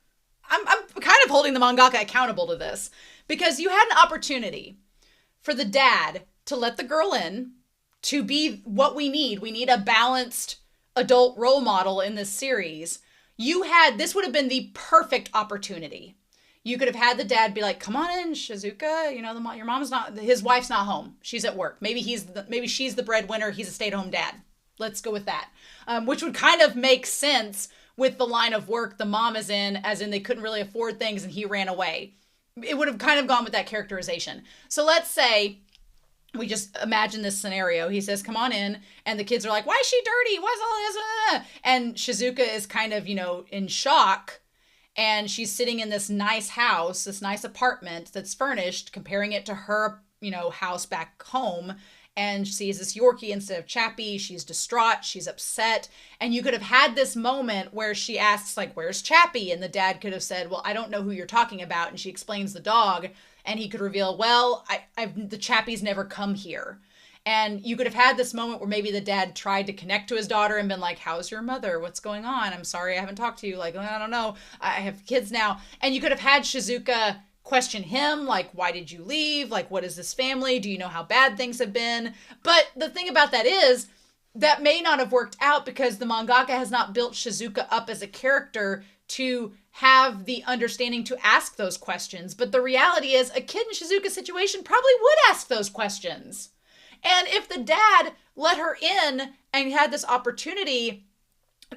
I'm kind of holding the mangaka accountable to this because you had an opportunity for the dad to let the girl in to be what we need. We need a balanced adult role model in this series. This would have been the perfect opportunity. You could have had the dad be like, come on in, Shizuka. Your mom's not, his wife's not home. She's at work. Maybe she's the breadwinner. He's a stay-at-home dad. Let's go with that. Which would kind of make sense with the line of work the mom is in, as in they couldn't really afford things and he ran away. It would have kind of gone with that characterization. So let's say we just imagine this scenario. He says, come on in. And the kids are like, why is she dirty? Why is all this? And Shizuka is kind of, in shock. And she's sitting in this nice house, this nice apartment that's furnished, comparing it to her, house back home. And she sees this Yorkie instead of Chappie. She's distraught. She's upset. And you could have had this moment where she asks, like, where's Chappie? And the dad could have said, well, I don't know who you're talking about. And she explains the dog. And he could reveal, well, the Chappie's never come here. And you could have had this moment where maybe the dad tried to connect to his daughter and been like, how's your mother? What's going on? I'm sorry I haven't talked to you. Like, I don't know. I have kids now. And you could have had Shizuka question him, like, why did you leave? Like, what is this family? Do you know how bad things have been? But the thing about that is, that may not have worked out because the mangaka has not built Shizuka up as a character to have the understanding to ask those questions. But the reality is, a kid in Shizuka's situation probably would ask those questions. And if the dad let her in and had this opportunity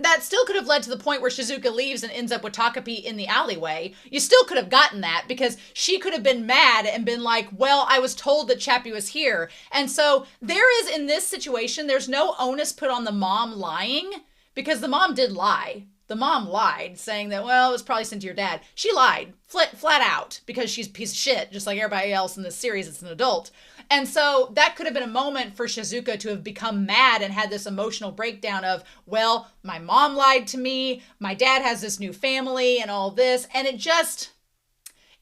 that still could have led to the point where Shizuka leaves and ends up with Takapi in the alleyway. You still could have gotten that because she could have been mad and been like, well, I was told that Chappie was here. And so there is, in this situation, there's no onus put on the mom lying, because the mom did lie. The mom lied, saying that, well, it was probably sent to your dad. She lied, flat out, because she's a piece of shit, just like everybody else in this series. It's an adult. And so that could have been a moment for Shizuka to have become mad and had this emotional breakdown of, well, my mom lied to me, my dad has this new family and all this. And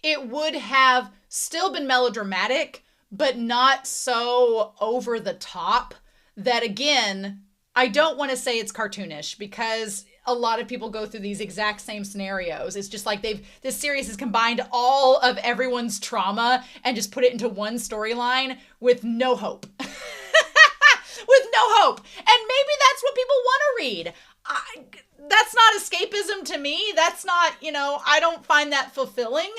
it would have still been melodramatic, but not so over the top that, again, I don't want to say it's cartoonish, because a lot of people go through these exact same scenarios. It's just like this series has combined all of everyone's trauma and just put it into one storyline with no hope. With no hope. And maybe that's what people want to read. That's not escapism to me. That's not, I don't find that fulfilling.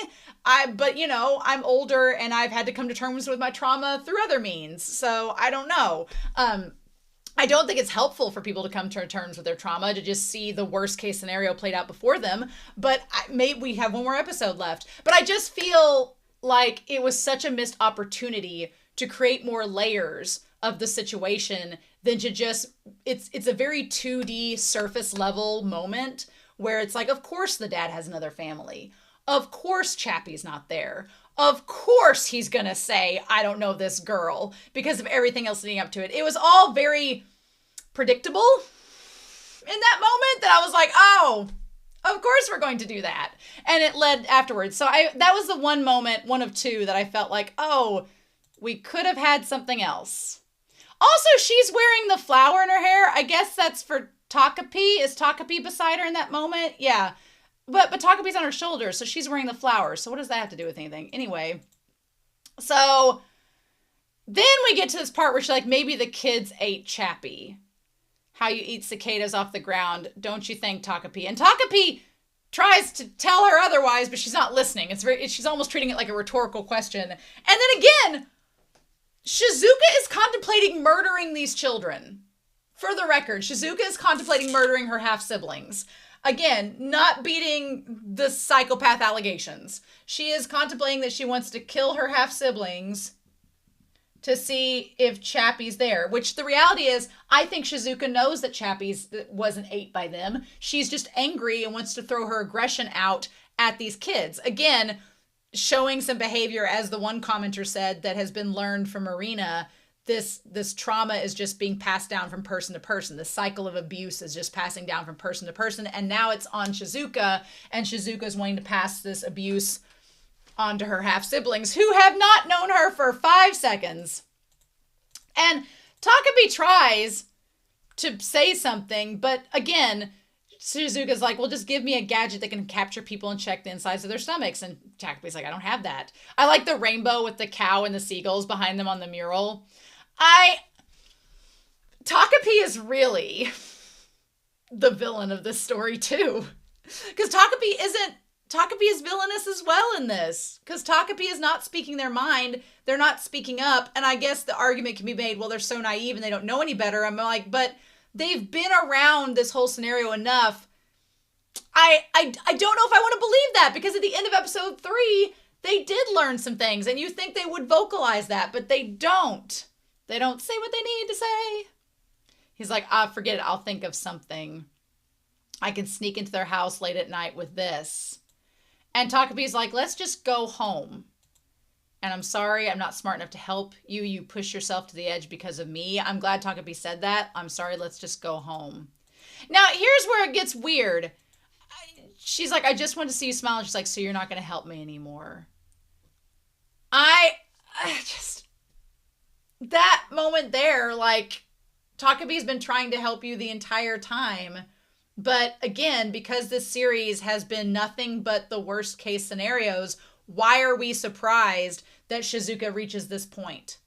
But I'm older and I've had to come to terms with my trauma through other means. So I don't know. I don't think it's helpful for people to come to terms with their trauma, to just see the worst case scenario played out before them. But maybe we have one more episode left. But I just feel like it was such a missed opportunity to create more layers of the situation than to just, it's a very 2D surface level moment where it's like, of course the dad has another family. Of course Chappie's not there. Of course he's going to say, I don't know this girl, because of everything else leading up to it. It was all very predictable in that moment that I was like, oh, of course we're going to do that. And it led afterwards. So that was the one moment, one of two, that I felt like, oh, we could have had something else. Also, she's wearing the flower in her hair. I guess that's for Takapi. Is Takapi beside her in that moment? Yeah. But Takapi's on her shoulder, so she's wearing the flowers. So what does that have to do with anything? Anyway, so then we get to this part where she's like, maybe the kids ate Chappie. How you eat cicadas off the ground, don't you think, Takapi? And Takapi tries to tell her otherwise, but she's not listening. She's almost treating it like a rhetorical question. And then again, Shizuka is contemplating murdering these children. For the record, Shizuka is contemplating murdering her half-siblings. Again, not beating the psychopath allegations. She is contemplating that she wants to kill her half-siblings to see if Chappie's there. Which the reality is, I think Shizuka knows that Chappie's wasn't ate by them. She's just angry and wants to throw her aggression out at these kids. Again, showing some behavior, as the one commenter said, that has been learned from Marina. This trauma is just being passed down from person to person. The cycle of abuse is just passing down from person to person. And now it's on Shizuka, and Shizuka is wanting to pass this abuse onto her half-siblings who have not known her for 5 seconds. And Takabi tries to say something, but again, Shizuka's like, well, just give me a gadget that can capture people and check the insides of their stomachs. And Takabi's like, I don't have that. I like the rainbow with the cow and the seagulls behind them on the mural. Takapi is really the villain of this story too. Because Takapi is villainous as well in this. Because Takapi is not speaking their mind. They're not speaking up. And I guess the argument can be made, well, they're so naive and they don't know any better. I'm like, but they've been around this whole scenario enough. I don't know if I want to believe that, because at the end of episode 3, they did learn some things, and you think they would vocalize that, but they don't. They don't say what they need to say. He's like, forget it. I'll think of something. I can sneak into their house late at night with this. And Takabi's like, let's just go home. And I'm sorry, I'm not smart enough to help you. You push yourself to the edge because of me. I'm glad Takabi said that. I'm sorry, let's just go home. Now, here's where it gets weird. She's like, I just want to see you smile. And she's like, so you're not going to help me anymore. That moment there, like, Takabi's been trying to help you the entire time. But again, because this series has been nothing but the worst case scenarios, why are we surprised that Shizuka reaches this point?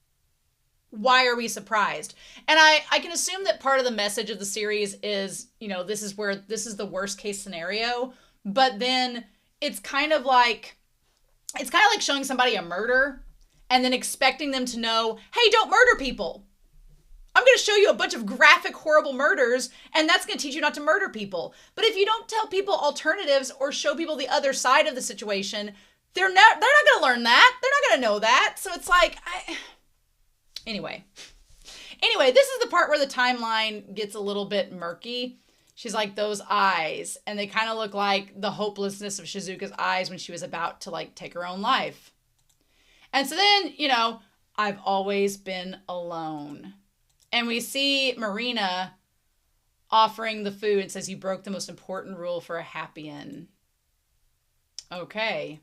Why are we surprised? And I can assume that part of the message of the series is, this is the worst case scenario. But then it's kind of like showing somebody a murder and then expecting them to know, hey, don't murder people. I'm going to show you a bunch of graphic, horrible murders, and that's going to teach you not to murder people. But if you don't tell people alternatives or show people the other side of the situation, they're not going to learn that. They're not going to know that. So it's like, Anyway, this is the part where the timeline gets a little bit murky. She's like, those eyes, and they kind of look like the hopelessness of Shizuka's eyes when she was about to like take her own life. And so then, I've always been alone. And we see Marina offering the food and says, you broke the most important rule for a happy end. Okay.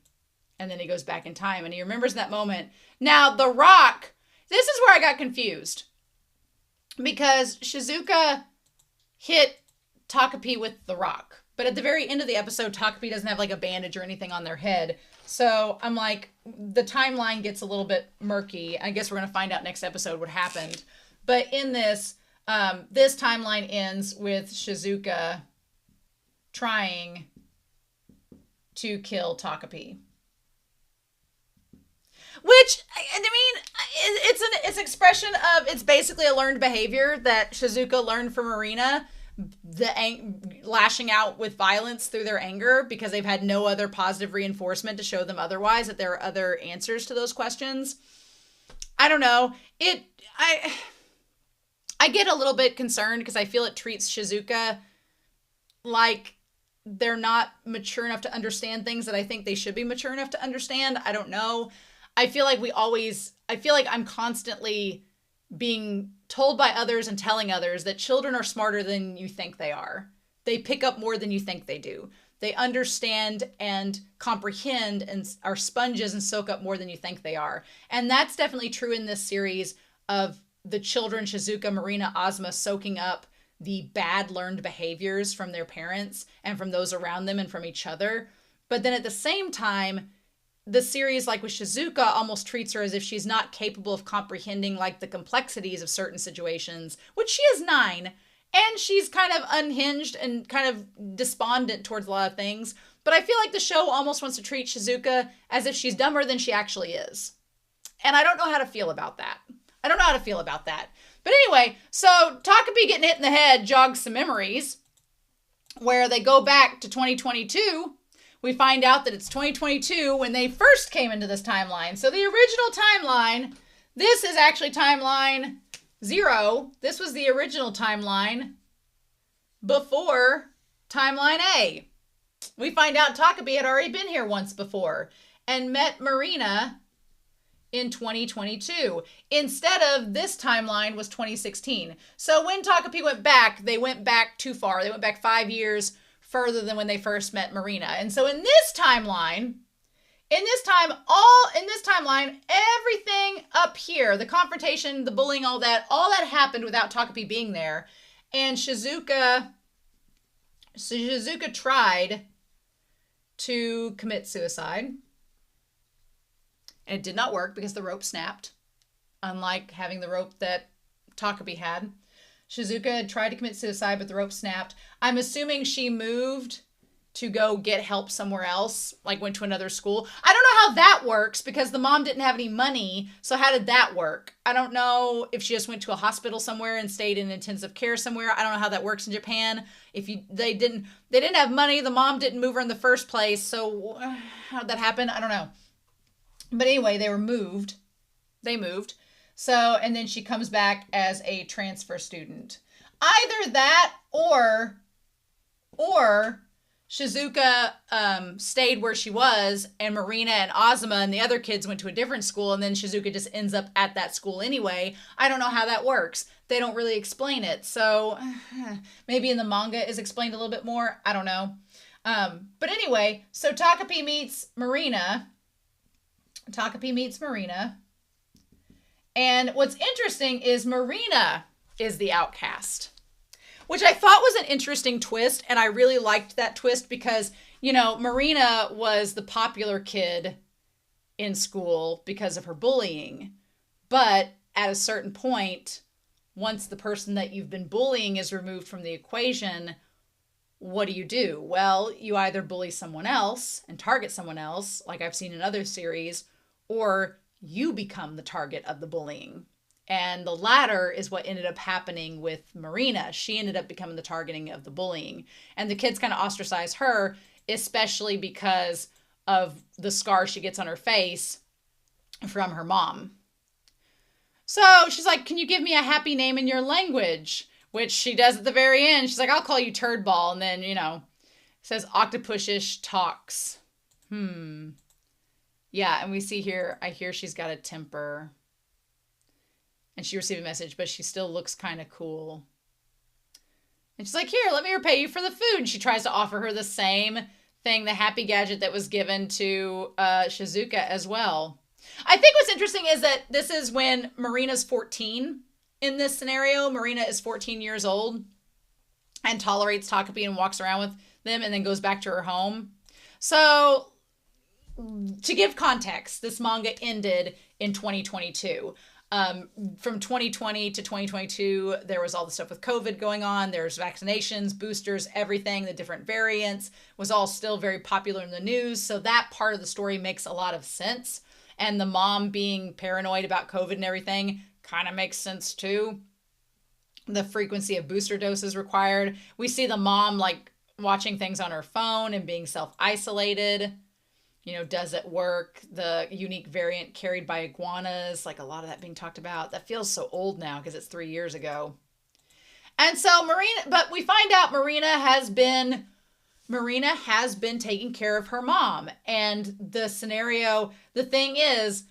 And then he goes back in time and he remembers that moment. Now, the rock, this is where I got confused. Because Shizuka hit Takapi with the rock. But at the very end of the episode, Takapi doesn't have like a bandage or anything on their head. So I'm like, the timeline gets a little bit murky. I guess we're going to find out next episode what happened. But in this, this timeline ends with Shizuka trying to kill Takapi. Which, I mean, it's an expression of, it's basically a learned behavior that Shizuka learned from Marina, lashing out with violence through their anger because they've had no other positive reinforcement to show them otherwise, that there are other answers to those questions. I don't know. I get a little bit concerned because I feel it treats Shizuka like they're not mature enough to understand things that I think they should be mature enough to understand. I don't know. I feel like I'm constantly being told by others and telling others that children are smarter than you think they are. They pick up more than you think they do. They understand and comprehend and are sponges and soak up more than you think they are. And that's definitely true in this series of the children, Shizuka, Marina, Ozma, soaking up the bad learned behaviors from their parents and from those around them and from each other. But then at the same time, the series, like with Shizuka, almost treats her as if she's not capable of comprehending like the complexities of certain situations, which she is 9, and she's kind of unhinged and kind of despondent towards a lot of things. But I feel like the show almost wants to treat Shizuka as if she's dumber than she actually is. And I don't know how to feel about that. But anyway, so Takapi getting hit in the head jogs some memories where they go back to 2022. We find out that it's 2022 when they first came into this timeline. So the original timeline, this is actually timeline 0. This was the original timeline before timeline A. We find out Takapi had already been here once before and met Marina in 2022. Instead of this timeline was 2016. So when Takapi went back, they went back too far. They went back 5 years further than when they first met Marina. And so in this timeline, everything up here, the confrontation, the bullying, all that happened without Takapi being there. And Shizuka tried to commit suicide. And it did not work because the rope snapped, unlike having the rope that Takapi had. Shizuka had tried to commit suicide, but the rope snapped. I'm assuming she moved to go get help somewhere else, like went to another school. I don't know how that works because the mom didn't have any money. So how did that work? I don't know if she just went to a hospital somewhere and stayed in intensive care somewhere. I don't know how that works in Japan. They didn't have money. The mom didn't move her in the first place. So how did that happen? I don't know. But anyway, they moved. So, and then she comes back as a transfer student. Either that or Shizuka stayed where she was and Marina and Ozma and the other kids went to a different school and then Shizuka just ends up at that school anyway. I don't know how that works. They don't really explain it. So maybe in the manga is explained a little bit more. I don't know. But anyway, so Takapi meets Marina. And what's interesting is Marina is the outcast, which I thought was an interesting twist. And I really liked that twist because, Marina was the popular kid in school because of her bullying. But at a certain point, once the person that you've been bullying is removed from the equation, what do? Well, you either bully someone else and target someone else, like I've seen in other series, or you become the target of the bullying. And the latter is what ended up happening with Marina. She ended up becoming the targeting of the bullying. And the kids kind of ostracize her, especially because of the scar she gets on her face from her mom. So she's like, can you give me a happy name in your language? Which she does at the very end. She's like, I'll call you Turd Ball. And then, says octopusish talks. Yeah, and we see here, I hear she's got a temper. And she received a message, but she still looks kind of cool. And she's like, here, let me repay you for the food. And she tries to offer her the same thing, the happy gadget that was given to Shizuka as well. I think what's interesting is that this is when Marina's 14 in this scenario. Marina is 14 years old and tolerates Takapi and walks around with them and then goes back to her home. So to give context, this manga ended in 2022. From 2020 to 2022, there was all the stuff with COVID going on. There's vaccinations, boosters, everything. The different variants was all still very popular in the news. So that part of the story makes a lot of sense. And the mom being paranoid about COVID and everything kind of makes sense too. The frequency of booster doses required. We see the mom like watching things on her phone and being self-isolated. Does it work? The unique variant carried by iguanas, like a lot of that being talked about. That feels so old now because it's 3 years ago. And so but we find out Marina has been taking care of her mom. And the thing is,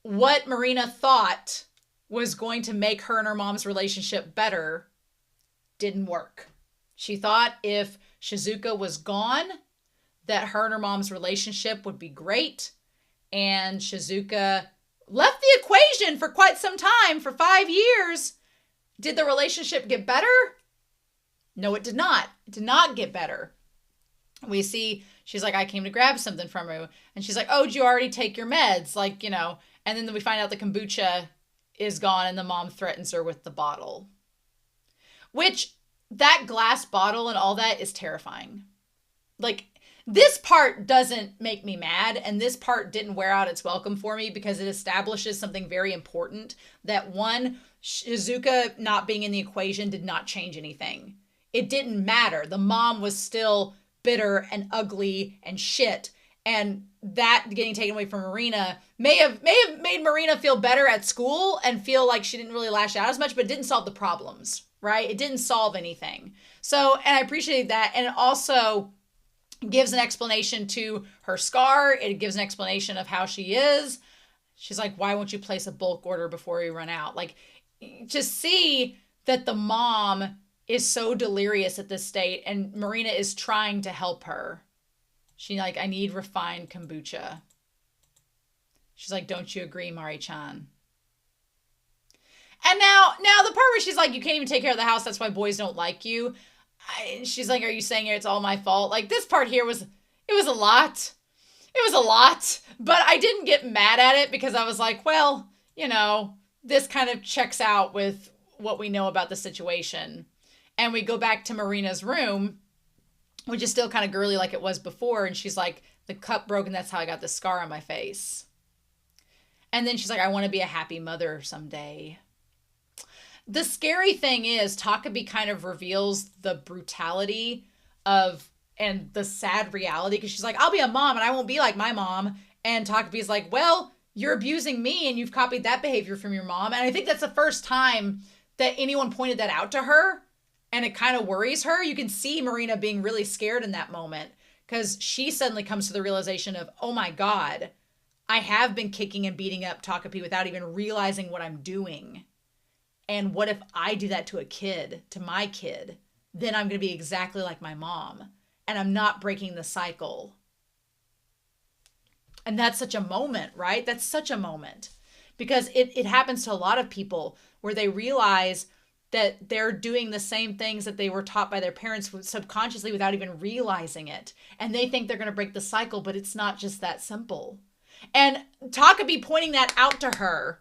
what Marina thought was going to make her and her mom's relationship better didn't work. She thought if Shizuka was gone, that her and her mom's relationship would be great. And Shizuka left the equation for quite some time, for 5 years. Did the relationship get better? No, it did not. It did not get better. We see, she's like, I came to grab something from you. And she's like, oh, did you already take your meds? And then we find out the kombucha is gone and the mom threatens her with the bottle. Which, that glass bottle and all that is terrifying. This part doesn't make me mad, and this part didn't wear out its welcome for me because it establishes something very important. That one, Shizuka not being in the equation did not change anything. It didn't matter. The mom was still bitter and ugly and shit, and that getting taken away from Marina may have made Marina feel better at school and feel like she didn't really lash out as much, but it didn't solve the problems, right? It didn't solve anything. So, and I appreciate that, and it also gives an explanation to her scar. It gives an explanation of how she is. She's like, why won't you place a bulk order before we run out? To see that the mom is so delirious at this state and Marina is trying to help her. She's like, I need refined kombucha. She's like, don't you agree, Mari-chan? And now the part where she's like, you can't even take care of the house. That's why boys don't like you. She's like, are you saying it's all my fault? This part here was a lot. It was a lot, but I didn't get mad at it because I was like, well, this kind of checks out with what we know about the situation. And we go back to Marina's room, which is still kind of girly like it was before. And she's like, the cup broke and that's how I got the scar on my face. And then she's like, I want to be a happy mother someday. The scary thing is Takabi kind of reveals the brutality and the sad reality, because she's like, I'll be a mom and I won't be like my mom. And Takabi's like, well, you're abusing me and you've copied that behavior from your mom. And I think that's the first time that anyone pointed that out to her, and it kind of worries her. You can see Marina being really scared in that moment because she suddenly comes to the realization of, oh my God, I have been kicking and beating up Takapi without even realizing what I'm doing. And what if I do that to a kid, to my kid? Then I'm going to be exactly like my mom. And I'm not breaking the cycle. And that's such a moment, right? That's such a moment. Because it happens to a lot of people where they realize that they're doing the same things that they were taught by their parents subconsciously without even realizing it. And they think they're going to break the cycle, but it's not just that simple. And Takabi pointing that out to her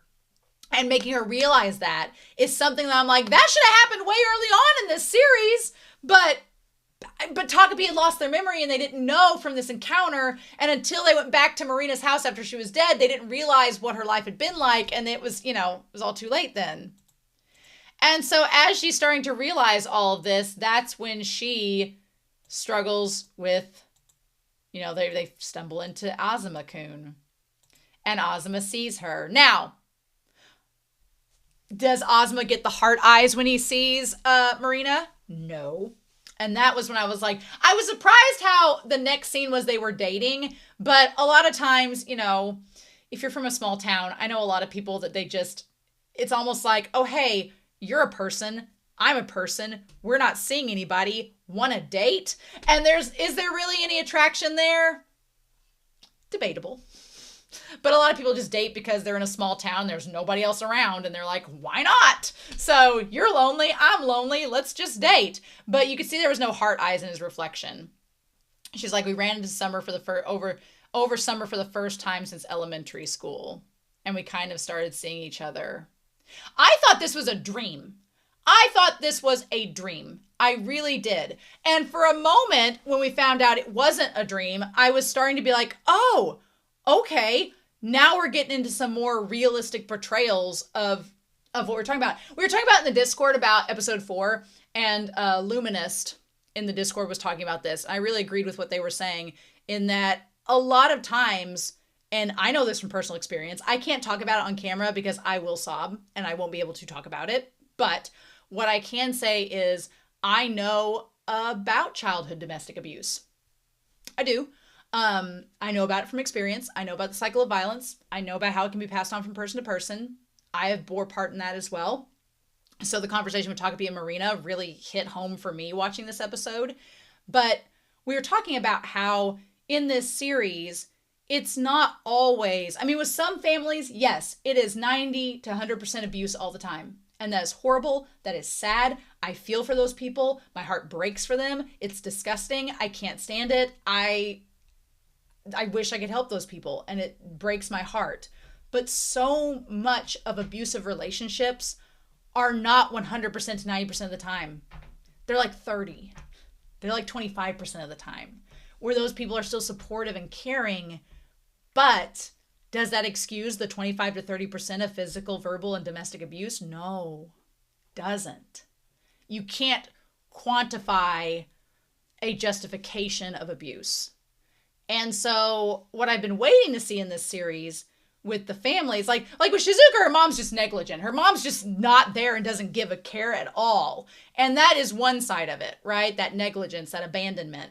and making her realize that is something that I'm like, that should have happened way early on in this series. But But Takapi had lost their memory and they didn't know from this encounter. And until they went back to Marina's house after she was dead, they didn't realize what her life had been like. And it was, it was all too late then. And so as she's starting to realize all of this, that's when she struggles with, they stumble into Azuma-kun. And Azuma sees her. Now, does Azuma get the heart eyes when he sees Marina? No. And that was when I was like, I was surprised how the next scene was they were dating. But a lot of times, if you're from a small town, I know a lot of people that it's almost like, oh, hey, you're a person. I'm a person. We're not seeing anybody. Want a date? And is there really any attraction there? Debatable. But a lot of people just date because they're in a small town. There's nobody else around. And they're like, why not? So you're lonely. I'm lonely. Let's just date. But you could see there was no heart eyes in his reflection. She's like, we ran into summer for over summer for the first time since elementary school. And we kind of started seeing each other. I thought this was a dream. I really did. And for a moment, when we found out it wasn't a dream, I was starting to be like, oh, okay, now we're getting into some more realistic portrayals of what we're talking about. We were talking about in the Discord about episode 4, and Luminist in the Discord was talking about this. I really agreed with what they were saying in that a lot of times, and I know this from personal experience, I can't talk about it on camera because I will sob and I won't be able to talk about it. But what I can say is I know about childhood domestic abuse. I do. I know about it from experience. I know about the cycle of violence. I know about how it can be passed on from person to person. I have bore part in that as well. So the conversation with Takapi and Marina really hit home for me watching this episode. But we were talking about how in this series, it's not always, with some families, yes, it is 90 to 100% abuse all the time. And that is horrible. That is sad. I feel for those people. My heart breaks for them. It's disgusting. I can't stand it. I wish I could help those people, and it breaks my heart. But so much of abusive relationships are not 100% to 90% of the time. They're like 30. They're like 25% of the time, where those people are still supportive and caring. But does that excuse the 25 to 30% of physical, verbal, and domestic abuse? No, doesn't. You can't quantify a justification of abuse. And so what I've been waiting to see in this series with the families, like with Shizuka, her mom's just negligent. Her mom's just not there and doesn't give a care at all. And that is one side of it, right? That negligence, that abandonment.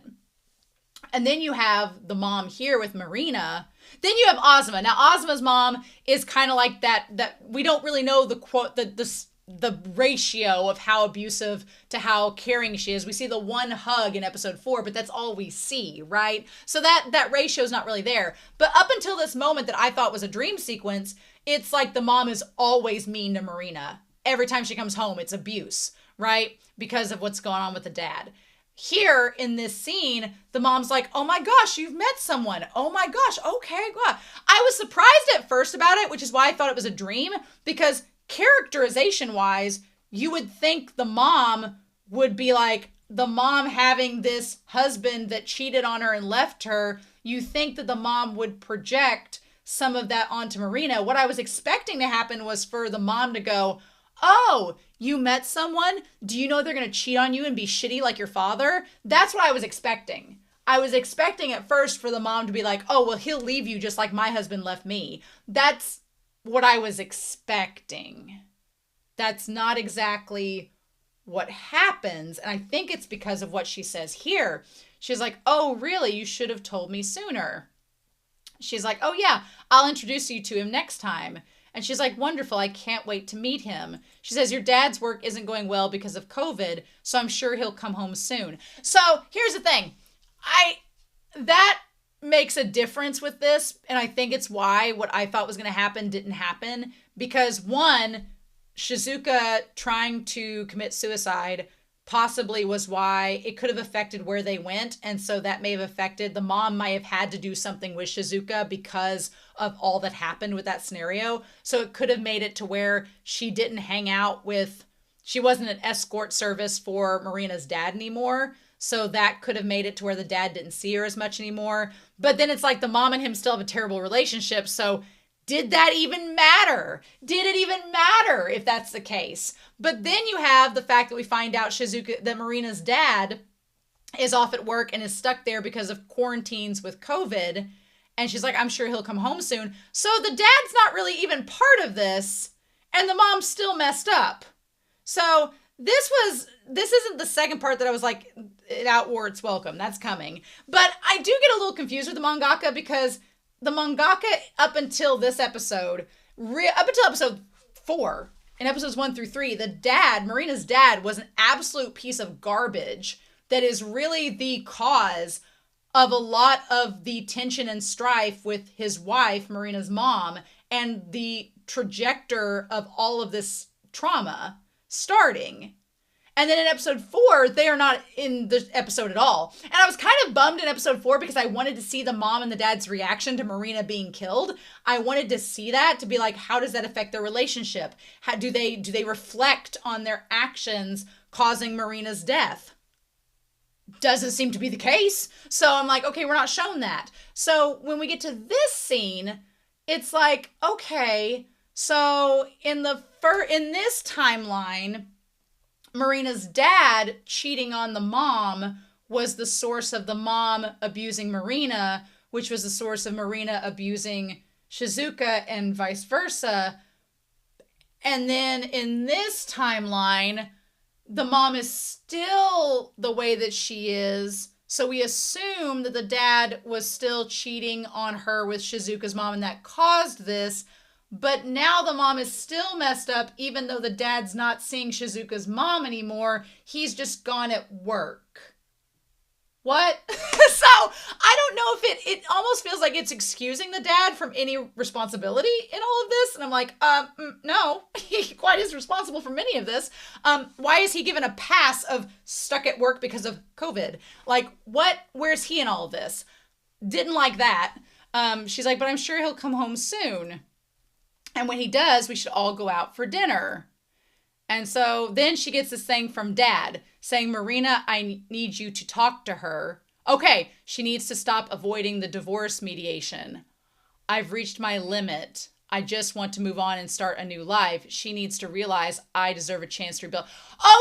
And then you have the mom here with Marina. Then you have Azuma. Now, Azuma's mom is kind of like that we don't really know the ratio of how abusive to how caring she is. We see the one hug in episode 4, but that's all we see, right? So that ratio is not really there. But up until this moment that I thought was a dream sequence, it's like the mom is always mean to Marina. Every time she comes home, it's abuse, right? Because of what's going on with the dad. Here in this scene, the mom's like, oh my gosh, you've met someone. Oh my gosh, okay, God. I was surprised at first about it, which is why I thought it was a dream, because characterization wise, you would think the mom would be like, the mom having this husband that cheated on her and left her, you think that the mom would project some of that onto Marina. What I was expecting to happen was for the mom to go, oh, you met someone? Do you know they're going to cheat on you and be shitty like your father? That's what I was expecting. I was expecting at first for the mom to be like, oh, well, he'll leave you just like my husband left me. That's what I was expecting. That's not exactly what happens. And I think it's because of what she says here. She's like, oh, really? You should have told me sooner. She's like, oh, yeah, I'll introduce you to him next time. And she's like, wonderful, I can't wait to meet him. She says, your dad's work isn't going well because of COVID, so I'm sure he'll come home soon. So here's the thing. That makes a difference with this, and I think it's why what I thought was going to happen didn't happen. Because one, Shizuka trying to commit suicide possibly was why it could have affected where they went. And so that may have affected, the mom might have had to do something with Shizuka because of all that happened with that scenario. So it could have made it to where she didn't hang out with, she wasn't an escort service for Marina's dad anymore. So that could have made it to where the dad didn't see her as much anymore. But then it's like the mom and him still have a terrible relationship. So did that even matter? Did it even matter if that's the case? But then you have the fact that we find out that Marina's dad is off at work and is stuck there because of quarantines with COVID. And she's like, I'm sure he'll come home soon. So the dad's not really even part of this. And the mom's still messed up. So this isn't the second part that I was like, it outwore its welcome. That's coming. But I do get a little confused with the mangaka because the mangaka up until this episode, up until episode 4, in episodes 1 through 3, Marina's dad was an absolute piece of garbage that is really the cause of a lot of the tension and strife with his wife, Marina's mom, and the trajectory of all of this trauma starting. And then in episode 4, they are not in the episode at all. And I was kind of bummed in episode 4 because I wanted to see the mom and the dad's reaction to Marina being killed. I wanted to see that, to be like, how does that affect their relationship? How do they reflect on their actions causing Marina's death? Doesn't seem to be the case. So I'm like, okay, we're not shown that. So when we get to this scene, it's like, okay, so in this timeline, Marina's dad cheating on the mom was the source of the mom abusing Marina, which was the source of Marina abusing Shizuka and vice versa. And then in this timeline, the mom is still the way that she is. So we assume that the dad was still cheating on her with Shizuka's mom and that caused this. But now the mom is still messed up, even though the dad's not seeing Shizuka's mom anymore. He's just gone at work. What? So I don't know if it almost feels like it's excusing the dad from any responsibility in all of this. And I'm like, no, he quite is responsible for many of this. Why is he given a pass of stuck at work because of COVID? Like, where's he in all of this? Didn't like that. She's like, but I'm sure he'll come home soon. And when he does, we should all go out for dinner. And so then she gets this thing from dad saying, Marina, I need you to talk to her. Okay, she needs to stop avoiding the divorce mediation. I've reached my limit. I just want to move on and start a new life. She needs to realize I deserve a chance to rebuild.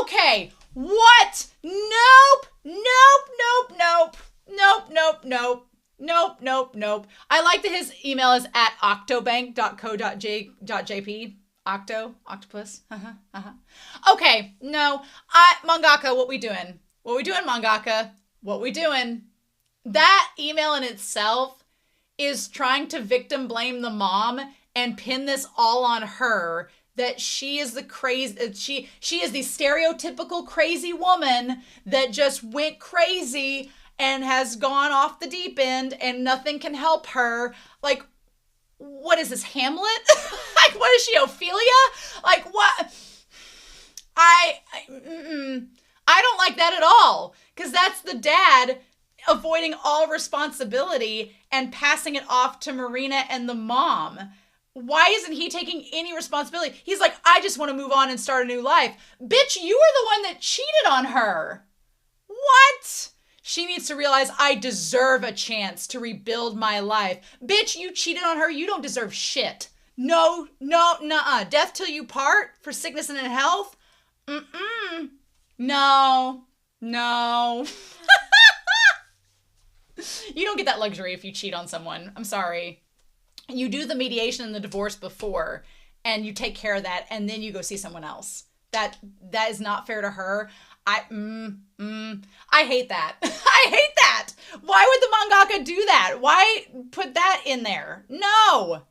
Okay, what? Nope, nope, nope, nope, nope, nope, nope. Nope, nope, nope. I like that his email is at octobank.co.jp. Octopus. Okay, no. Mangaka, what we doing? What we doing, mangaka? What we doing? That email in itself is trying to victim blame the mom and pin this all on her, that she is the crazy, she is the stereotypical crazy woman that just went crazy and has gone off the deep end and nothing can help her. Like, what is this, Hamlet? Like, what is she, Ophelia? Like, what? I don't like that at all. Because that's the dad avoiding all responsibility and passing it off to Marina and the mom. Why isn't he taking any responsibility? He's like, I just want to move on and start a new life. Bitch, you were the one that cheated on her. What? She needs to realize I deserve a chance to rebuild my life. Bitch, you cheated on her. You don't deserve shit. No, nuh-uh. Death till you part for sickness and in health? No. You don't get that luxury if you cheat on someone. I'm sorry. You do the mediation and the divorce before, and you take care of that, and then you go see someone else. That is not fair to her. I hate that. I hate that. Why would the mangaka do that? Why put that in there? No.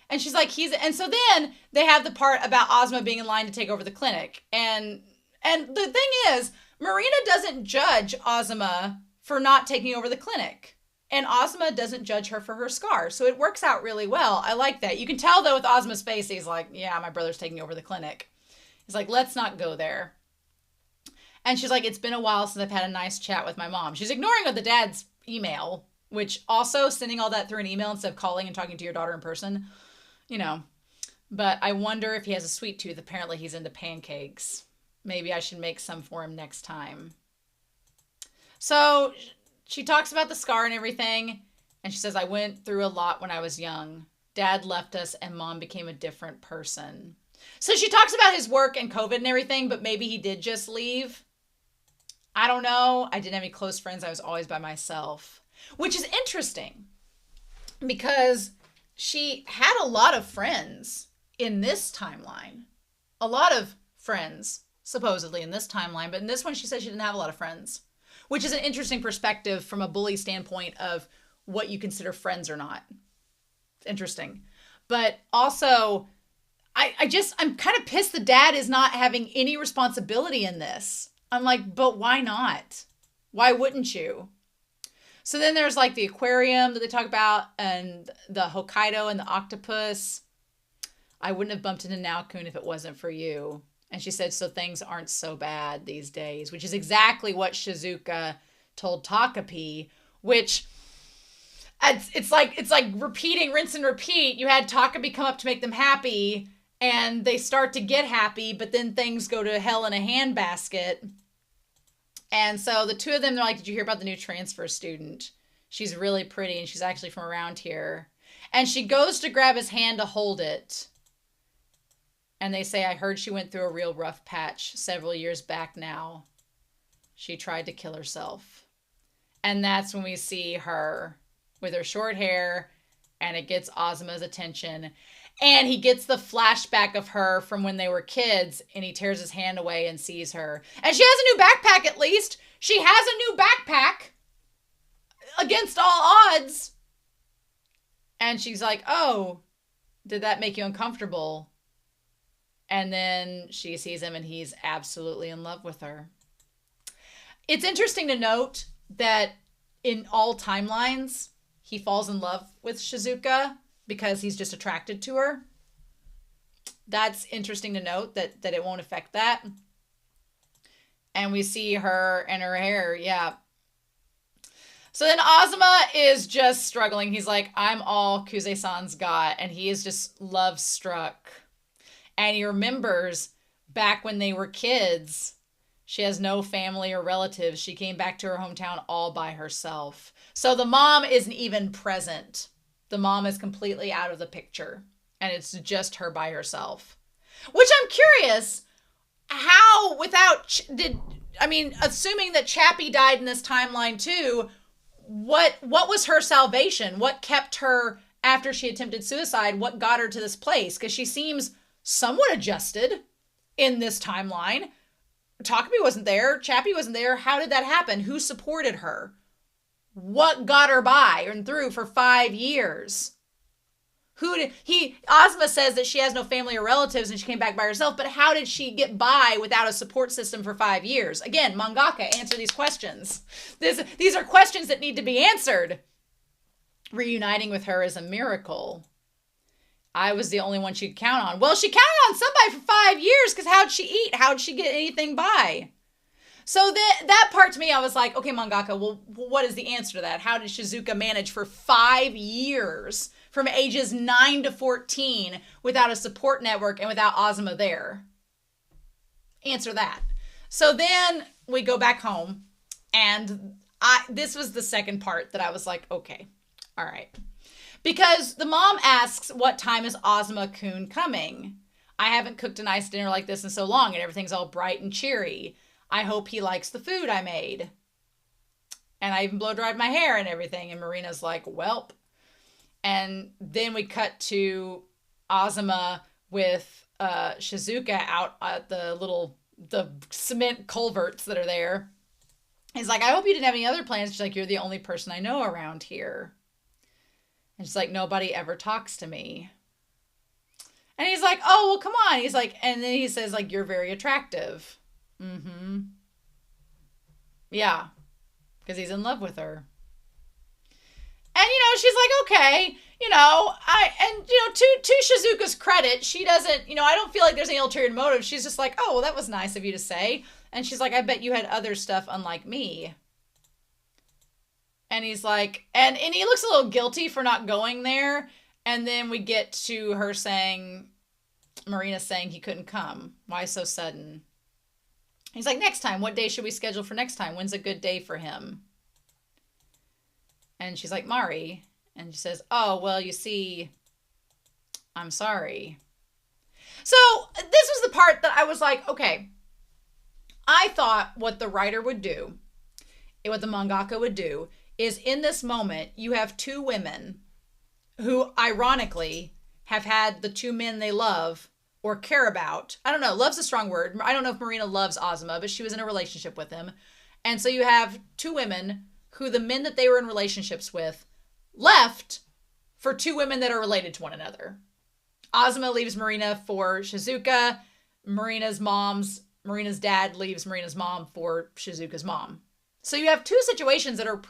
And she's like, and so then they have the part about Ozma being in line to take over the clinic. And the thing is, Marina doesn't judge Ozma for not taking over the clinic. And Ozma doesn't judge her for her scar. So it works out really well. I like that. You can tell, though, with Ozma's face, he's like, yeah, my brother's taking over the clinic. He's like, let's not go there. And she's like, it's been a while since I've had a nice chat with my mom. She's ignoring the dad's email, which also sending all that through an email instead of calling and talking to your daughter in person, you know. But I wonder if he has a sweet tooth. Apparently he's into pancakes. Maybe I should make some for him next time. So she talks about the scar and everything. And she says, I went through a lot when I was young. Dad left us and mom became a different person. So she talks about his work and COVID and everything, but maybe he did just leave. I don't know. I didn't have any close friends. I was always by myself, which is interesting because she had a lot of friends in this timeline. A lot of friends, supposedly, in this timeline. But in this one, she said she didn't have a lot of friends, which is an interesting perspective from a bully standpoint of what you consider friends or not. It's interesting. But also, I'm kind of pissed the dad is not having any responsibility in this. I'm like, but why not? Why wouldn't you? So then there's like the aquarium that they talk about and the Hokkaido and the octopus. I wouldn't have bumped into Naokun if it wasn't for you. And she said, so things aren't so bad these days, which is exactly what Shizuka told TAKOPI, which it's like repeating, rinse and repeat. You had TAKOPI come up to make them happy and they start to get happy, but then things go to hell in a handbasket. And so the two of them, they're like, did you hear about the new transfer student? She's really pretty and she's actually from around here. And she goes to grab his hand to hold it. And they say, I heard she went through a real rough patch several years back now. She tried to kill herself. And that's when we see her with her short hair and it gets Azuma's attention. And he gets the flashback of her from when they were kids and he tears his hand away and sees her. And she has a new backpack at least. She has a new backpack against all odds. And she's like, oh, did that make you uncomfortable? And then she sees him and he's absolutely in love with her. It's interesting to note that in all timelines, he falls in love with Shizuka because he's just attracted to her. That's interesting to note that it won't affect that. And we see her and her hair, yeah. So then Azuma is just struggling. He's like, I'm all Kuze-san's got, and he is just love struck. And he remembers back when they were kids, she has no family or relatives. She came back to her hometown all by herself. So the mom isn't even present. The mom is completely out of the picture. And it's just her by herself. Which I'm curious, how assuming that Chappie died in this timeline too, what was her salvation? What kept her after she attempted suicide? What got her to this place? Because she seems somewhat adjusted in this timeline. TAKOPI wasn't there. Chappie wasn't there. How did that happen? Who supported her? What got her by and through for 5 years? Azuma says that she has no family or relatives and she came back by herself, but how did she get by without a support system for 5 years? Again, mangaka, answer these questions. These are questions that need to be answered. Reuniting with her is a miracle. I was the only one she could count on. Well, she counted on somebody for 5 years because how'd she eat? How'd she get anything by? So that part to me, I was like, okay, mangaka, well, what is the answer to that? How did Shizuka manage for 5 years from ages 9 to 14 without a support network and without Azuma there? Answer that. So then we go back home and this was the second part that I was like, okay, all right. Because the mom asks, what time is Azuma-kun coming? I haven't cooked a nice dinner like this in so long and everything's all bright and cheery. I hope he likes the food I made. And I even blow dried my hair and everything. And Marina's like, welp. And then we cut to Azuma with Shizuka out at the cement culverts that are there. He's like, I hope you didn't have any other plans. She's like, you're the only person I know around here. And she's like, nobody ever talks to me. And he's like, oh, well, come on. He's like, and then he says, like, you're very attractive. Mm-hmm. Yeah. Because he's in love with her. And, she's like, okay, to Shizuka's credit, she doesn't, I don't feel like there's any ulterior motive. She's just like, oh, well, that was nice of you to say. And she's like, I bet you had other stuff unlike me. And he's like, and he looks a little guilty for not going there. And then we get to her saying, Marina saying he couldn't come. Why so sudden? He's like, next time, what day should we schedule for next time? When's a good day for him? And she's like, Mari. And she says, oh, well, you see, I'm sorry. So this was the part that I was like, okay, I thought what the writer would do, what the mangaka would do, is in this moment, you have two women who, ironically, have had the two men they love or care about. I don't know, love's a strong word. I don't know if Marina loves Azuma, but she was in a relationship with him. And so you have two women who the men that they were in relationships with left for two women that are related to one another. Azuma leaves Marina for Shizuka. Marina's dad leaves Marina's mom for Shizuka's mom. So you have two situations that are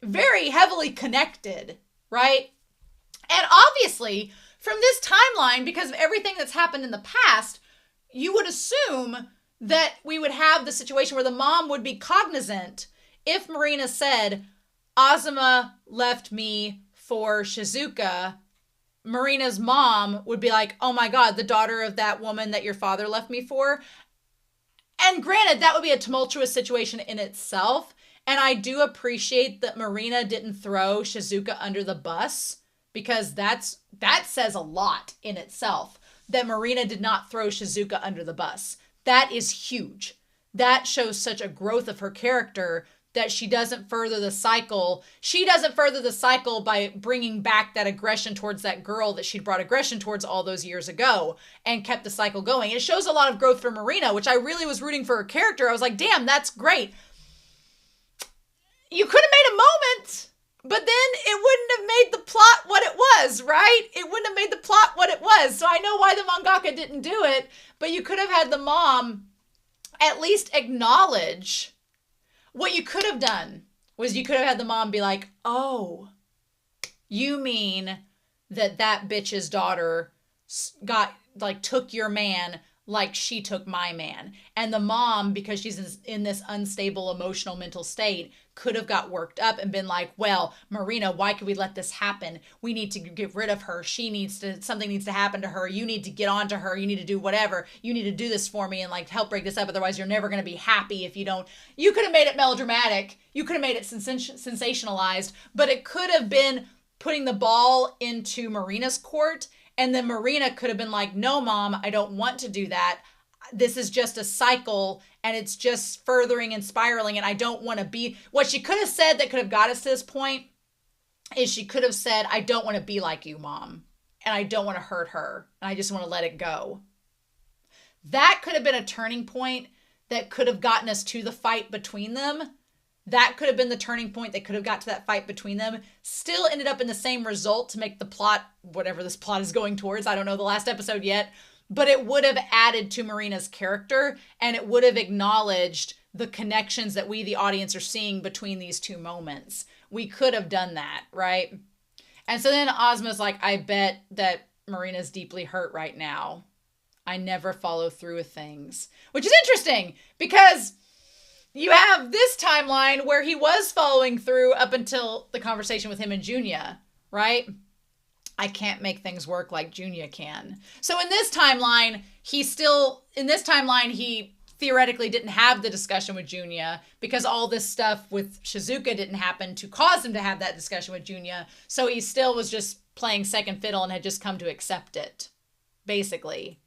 very heavily connected, right? And obviously, from this timeline, because of everything that's happened in the past, you would assume that we would have the situation where the mom would be cognizant if Marina said, Azuma left me for Shizuka. Marina's mom would be like, oh my God, the daughter of that woman that your father left me for. And granted, that would be a tumultuous situation in itself. And I do appreciate that Marina didn't throw Shizuka under the bus, because that says a lot in itself, that Marina did not throw Shizuka under the bus. That is huge. That shows such a growth of her character, that she doesn't further the cycle. She doesn't further the cycle by bringing back that aggression towards that girl that she'd brought aggression towards all those years ago and kept the cycle going. It shows a lot of growth for Marina, which I really was rooting for her character. I was like, damn, that's great. You could have made a moment, but then it wouldn't have made the plot what it was, right? It wouldn't have made the plot what it was. So I know why the mangaka didn't do it, but you could have had the mom at least acknowledge. What you could have done was you could have had the mom be like, oh, you mean that bitch's daughter took your man like she took my man. And the mom, because she's in this unstable emotional mental state, could have got worked up and been like, well, Marina, why could we let this happen? We need to get rid of her. Something needs to happen to her. You need to get on to her. You need to do whatever. You need to do this for me and help break this up. Otherwise, you're never going to be happy if you don't. You could have made it melodramatic. You could have made it sensationalized, but it could have been putting the ball into Marina's court. And then Marina could have been like, no, mom, I don't want to do that. This is just a cycle and it's just furthering and spiraling. And I don't want to be. What she could have said that could have got us to this point is she could have said, I don't want to be like you, mom. And I don't want to hurt her. And I just want to let it go. That could have been a turning point that could have gotten us to the fight between them. That could have been the turning point that could have got to that fight between them. Still ended up in the same result to make the plot, whatever this plot is going towards. I don't know the last episode yet. But it would have added to Marina's character, and it would have acknowledged the connections that we, the audience, are seeing between these two moments. We could have done that, right? And so then Ozma's like, I bet that Marina's deeply hurt right now. I never follow through with things. Which is interesting, because you have this timeline where he was following through up until the conversation with him and Junya, right? I can't make things work like Junya can. So in this timeline, he theoretically didn't have the discussion with Junya because all this stuff with Shizuka didn't happen to cause him to have that discussion with Junya. So he still was just playing second fiddle and had just come to accept it, basically.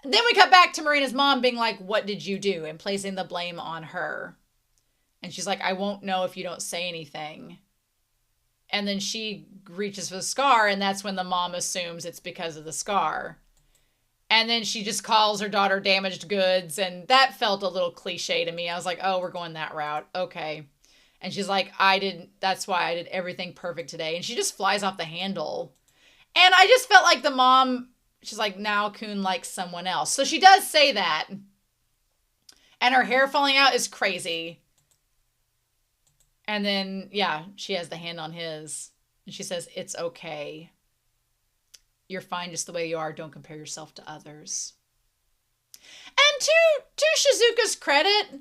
Then we cut back to Marina's mom being like, what did you do? And placing the blame on her. And she's like, I won't know if you don't say anything. And then she reaches for the scar, and that's when the mom assumes it's because of the scar. And then she just calls her daughter damaged goods, and that felt a little cliche to me. I was like, oh, we're going that route. Okay. And she's like, that's why I did everything perfect today. And she just flies off the handle. And I just felt like the mom, she's like, now Kun likes someone else. So she does say that. And her hair falling out is crazy. And then, yeah, she has the hand on his. And she says, it's okay. You're fine just the way you are. Don't compare yourself to others. And to Shizuka's credit,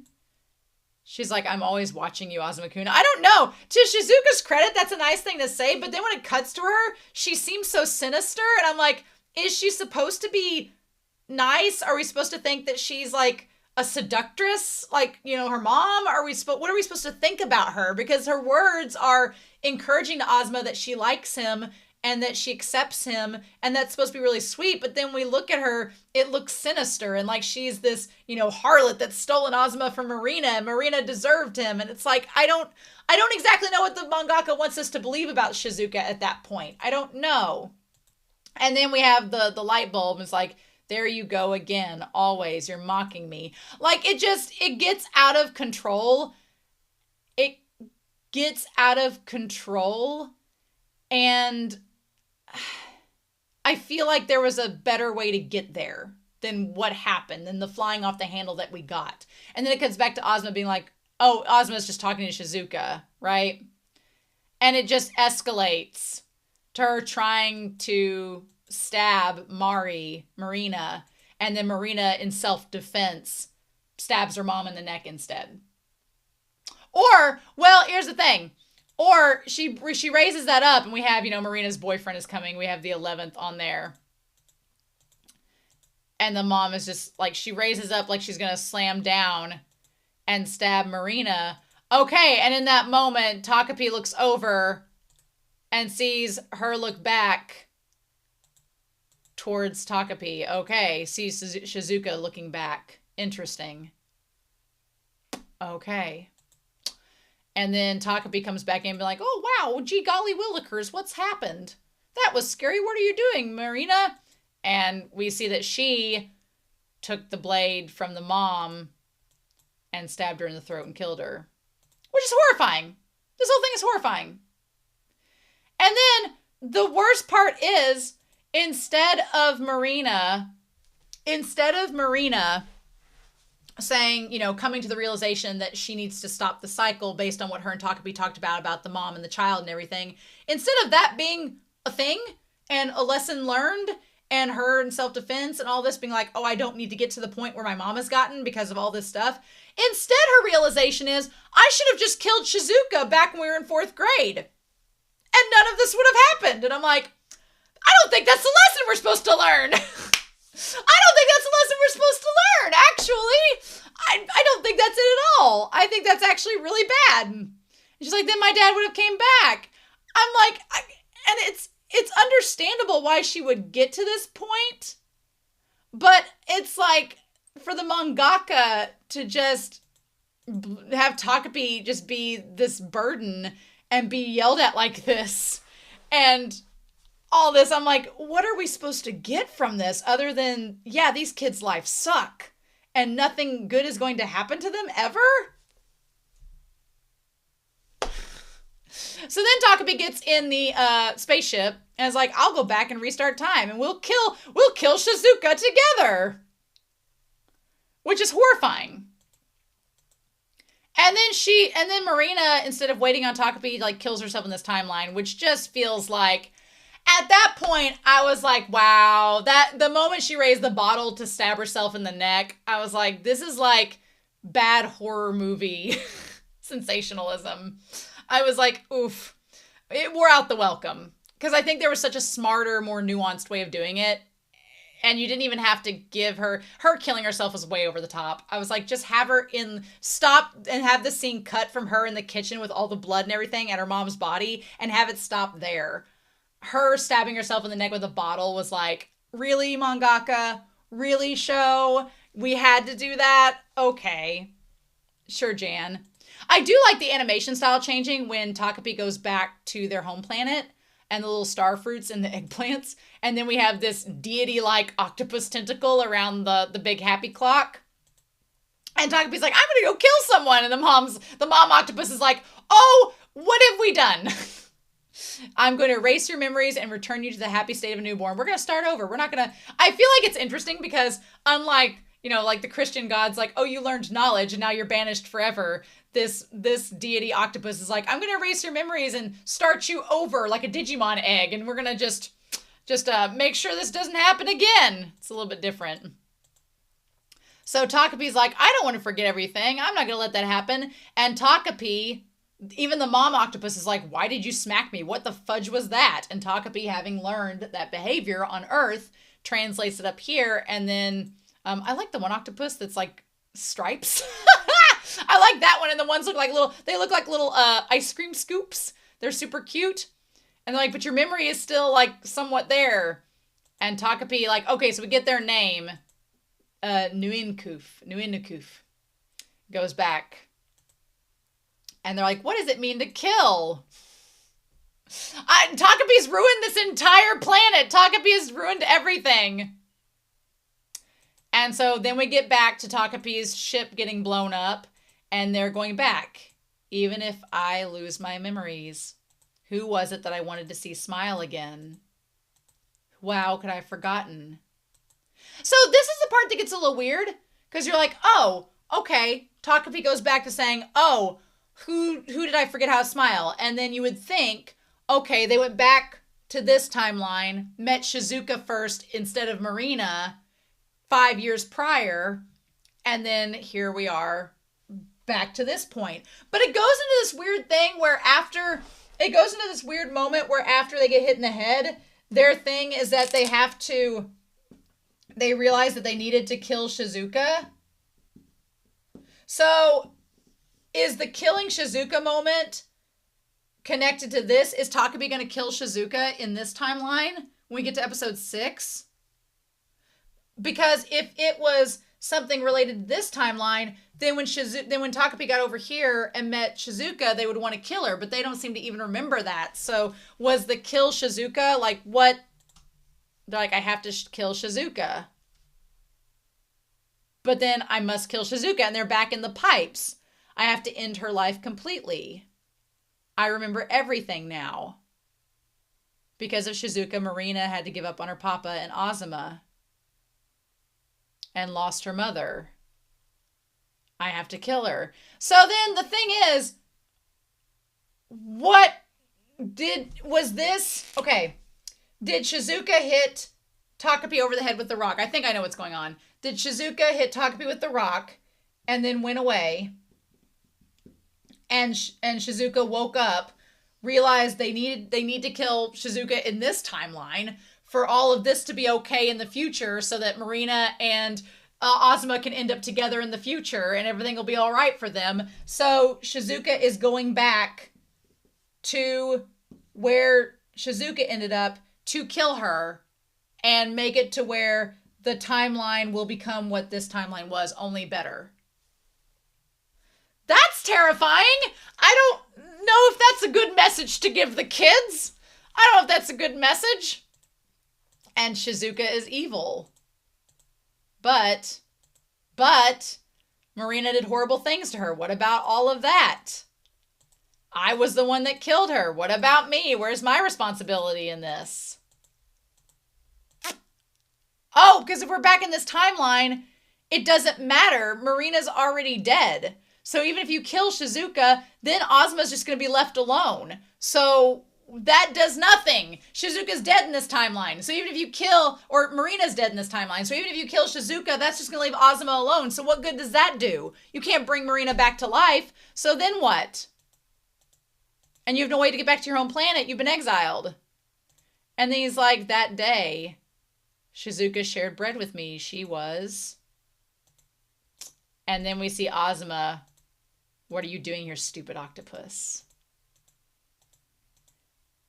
she's like, I'm always watching you, Azuma-kun. I don't know. To Shizuka's credit, that's a nice thing to say. But then when it cuts to her, she seems so sinister. And I'm like, is she supposed to be nice? Are we supposed to think that she's like a seductress like, her mom? What are we supposed to think about her? Because her words are encouraging to Ozma that she likes him and that she accepts him, and that's supposed to be really sweet. But then we look at her, it looks sinister, and like she's this, harlot that's stolen Ozma from Marina, and Marina deserved him. And it's like, I don't exactly know what the mangaka wants us to believe about Shizuka at that point. I don't know. And then we have the light bulb. It's like, there you go again. Always, you're mocking me. Like, it gets out of control. It gets out of control. And I feel like there was a better way to get there than what happened, than the flying off the handle that we got. And then it comes back to Ozma being like, oh, Ozma's just talking to Shizuka, right? And it just escalates to her trying to stab Marina, and then Marina, in self-defense, stabs her mom in the neck instead. Or, well, here's the thing. Or she raises that up, and we have, Marina's boyfriend is coming. We have the 11th on there. And the mom is just, like, she raises up like she's going to slam down and stab Marina. Okay, and in that moment, Takapi looks over and sees her look back towards Takapi. Okay, sees Shizuka looking back. Interesting. Okay. And then Takapi comes back in and be like, oh, wow, gee golly willikers, what's happened? That was scary. What are you doing, Marina? And we see that she took the blade from the mom and stabbed her in the throat and killed her. Which is horrifying. This whole thing is horrifying. And then the worst part is, instead of Marina saying, coming to the realization that she needs to stop the cycle based on what her and Takapi talked about the mom and the child and everything, instead of that being a thing and a lesson learned and her in self-defense and all this being like, oh, I don't need to get to the point where my mom has gotten because of all this stuff. Instead, her realization is, I should have just killed Shizuka back when we were in 4th grade. And none of this would have happened. And I'm like, I don't think that's the lesson we're supposed to learn. I don't think that's the lesson we're supposed to learn, actually. I don't think that's it at all. I think that's actually really bad. And she's like, then my dad would have came back. I'm like, and it's understandable why she would get to this point. But it's like, for the mangaka to just have Takapi just be this burden and be yelled at like this and all this, I'm like, what are we supposed to get from this other than, yeah, these kids' lives suck and nothing good is going to happen to them ever? So then Takapi gets in the spaceship and is like, I'll go back and restart time and we'll kill Shizuka together. Which is horrifying. And then Marina, instead of waiting on Takapi, like, kills herself in this timeline, which just feels like, at that point, I was like, wow, that the moment she raised the bottle to stab herself in the neck, I was like, this is like bad horror movie sensationalism. I was like, oof, it wore out the welcome. Because I think there was such a smarter, more nuanced way of doing it. And you didn't even have to give her killing herself was way over the top. I was like, just have her stop and have the scene cut from her in the kitchen with all the blood and everything at her mom's body and have it stop there. Her stabbing herself in the neck with a bottle was like, really, mangaka? Really, show? We had to do that? Okay. Sure, Jan. I do like the animation style changing when Takapi goes back to their home planet and the little star fruits and the eggplants. And then we have this deity-like octopus tentacle around the big happy clock. And Takapi's like, I'm gonna go kill someone. And the mom octopus is like, oh, what have we done? I'm going to erase your memories and return you to the happy state of a newborn. We're going to start over. I feel like it's interesting because unlike, like the Christian gods, like, oh, you learned knowledge and now you're banished forever. This deity octopus is like, I'm going to erase your memories and start you over like a Digimon egg. And we're going to just make sure this doesn't happen again. It's a little bit different. So Takapi's like, I don't want to forget everything. I'm not going to let that happen. And Takapi, even the mom octopus, is like, why did you smack me? What the fudge was that? And Takapi, having learned that behavior on Earth, translates it up here. And then I like the one octopus that's like stripes. I like that one. And the ones look like little ice cream scoops. They're super cute. And they're like, but your memory is still like somewhat there. And Takapi, like, okay, so we get their name. Nuinukuf goes back. And they're like, what does it mean to kill? Takapi's ruined this entire planet. Takapi has ruined everything. And so then we get back to Takapi's ship getting blown up. And they're going back. Even if I lose my memories. Who was it that I wanted to see smile again? Wow, could I have forgotten? So this is the part that gets a little weird. Because you're like, oh, okay. Takapi goes back to saying, oh, who did I forget how to smile? And then you would think, okay, they went back to this timeline, met Shizuka first instead of Marina 5 years prior. And then here we are back to this point. But it goes into this weird thing where it goes into this weird moment where after they get hit in the head, their thing is that they realize that they needed to kill Shizuka. So is the killing Shizuka moment connected to this? Is Takapi going to kill Shizuka in this timeline when we get to episode 6? Because if it was something related to this timeline, then when Takapi got over here and met Shizuka, they would want to kill her, but they don't seem to even remember that. So was the kill Shizuka like what? They're like, I have to kill Shizuka. But then I must kill Shizuka, and they're back in the pipes. I have to end her life completely. I remember everything now. Because of Shizuka, Marina had to give up on her papa and Azuma. And lost her mother. I have to kill her. So then the thing is, did Shizuka hit Takapi over the head with the rock? I think I know what's going on. Did Shizuka hit Takapi with the rock and then went away? And Shizuka woke up, realized they need to kill Shizuka in this timeline for all of this to be okay in the future so that Marina and Azuma can end up together in the future and everything will be all right for them. So Shizuka is going back to where Shizuka ended up to kill her and make it to where the timeline will become what this timeline was, only better. That's terrifying. I don't know if that's a good message to give the kids. I don't know if that's a good message. And Shizuka is evil. But Marina did horrible things to her. What about all of that? I was the one that killed her. What about me? Where's my responsibility in this? Oh, because if we're back in this timeline, it doesn't matter. Marina's already dead. So even if you kill Shizuka, then Azuma's just going to be left alone. So that does nothing. Shizuka's dead in this timeline. So even if you kill, or Marina's dead in this timeline. So even if you kill Shizuka, that's just going to leave Azuma alone. So what good does that do? You can't bring Marina back to life. So then what? And you have no way to get back to your home planet. You've been exiled. And then he's like, that day, Shizuka shared bread with me. She was. And then we see Azuma. What are you doing here, stupid octopus?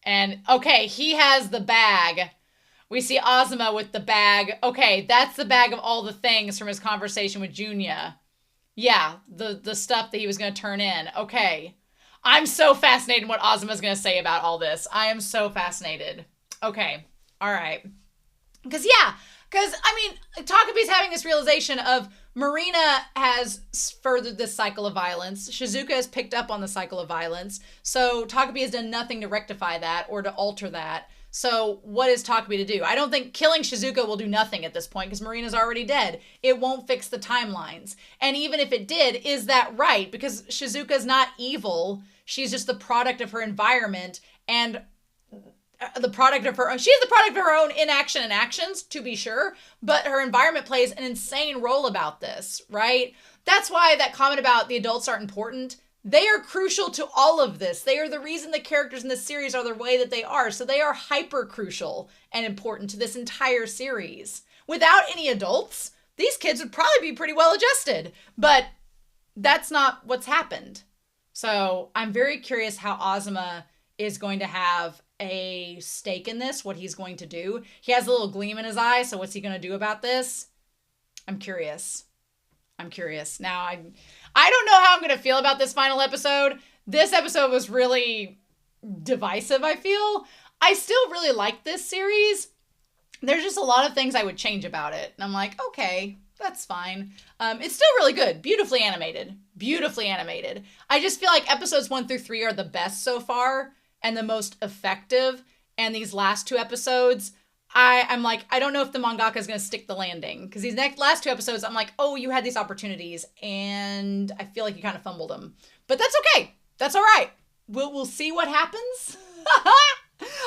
And, okay, he has the bag. We see Azuma with the bag. Okay, that's the bag of all the things from his conversation with Junya. Yeah, the stuff that he was going to turn in. Okay. I'm so fascinated in what Azuma's going to say about all this. I am so fascinated. Okay. All right. Because, I mean, Takapi's having this realization of Marina has furthered this cycle of violence. Shizuka has picked up on the cycle of violence. So Takapi has done nothing to rectify that or to alter that. So what is Takapi to do? I don't think killing Shizuka will do nothing at this point because Marina's already dead. It won't fix the timelines. And even if it did, is that right? Because Shizuka's not evil. She's just the product of her environment and she's the product of her own inaction and actions, to be sure, but her environment plays an insane role about this, right? That's why that comment about the adults aren't important, they are crucial to all of this. They are the reason the characters in this series are the way that they are. So they are hyper crucial and important to this entire series. Without any adults, these kids would probably be pretty well adjusted. But that's not what's happened. So I'm very curious how Ozma is going to have a stake in this, what he's going to do. He has a little gleam in his eye, so what's he going to do about this? I'm curious. Now, I don't know how I'm going to feel about this final episode. This episode was really divisive, I feel. I still really like this series. There's just a lot of things I would change about it. And I'm like, okay, that's fine. It's still really good. Beautifully animated. I just feel like episodes 1 through 3 are the best so far and the most effective. And these last 2 episodes, I'm like, I don't know if the mangaka is going to stick the landing. Because these last 2 episodes, I'm like, oh, you had these opportunities. And I feel like you kind of fumbled them. But that's okay. That's all right. We'll see what happens.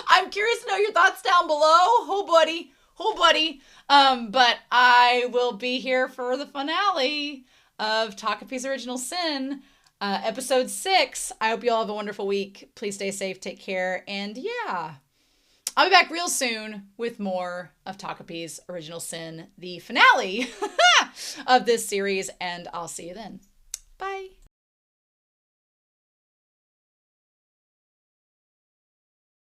I'm curious to know your thoughts down below. Oh, buddy. But I will be here for the finale of TAKOPI'S Original Sin, episode 6. I hope you all have a wonderful week. Please stay safe, take care, and yeah. I'll be back real soon with more of TAKOPI'S Original Sin, the finale of this series, and I'll see you then. Bye.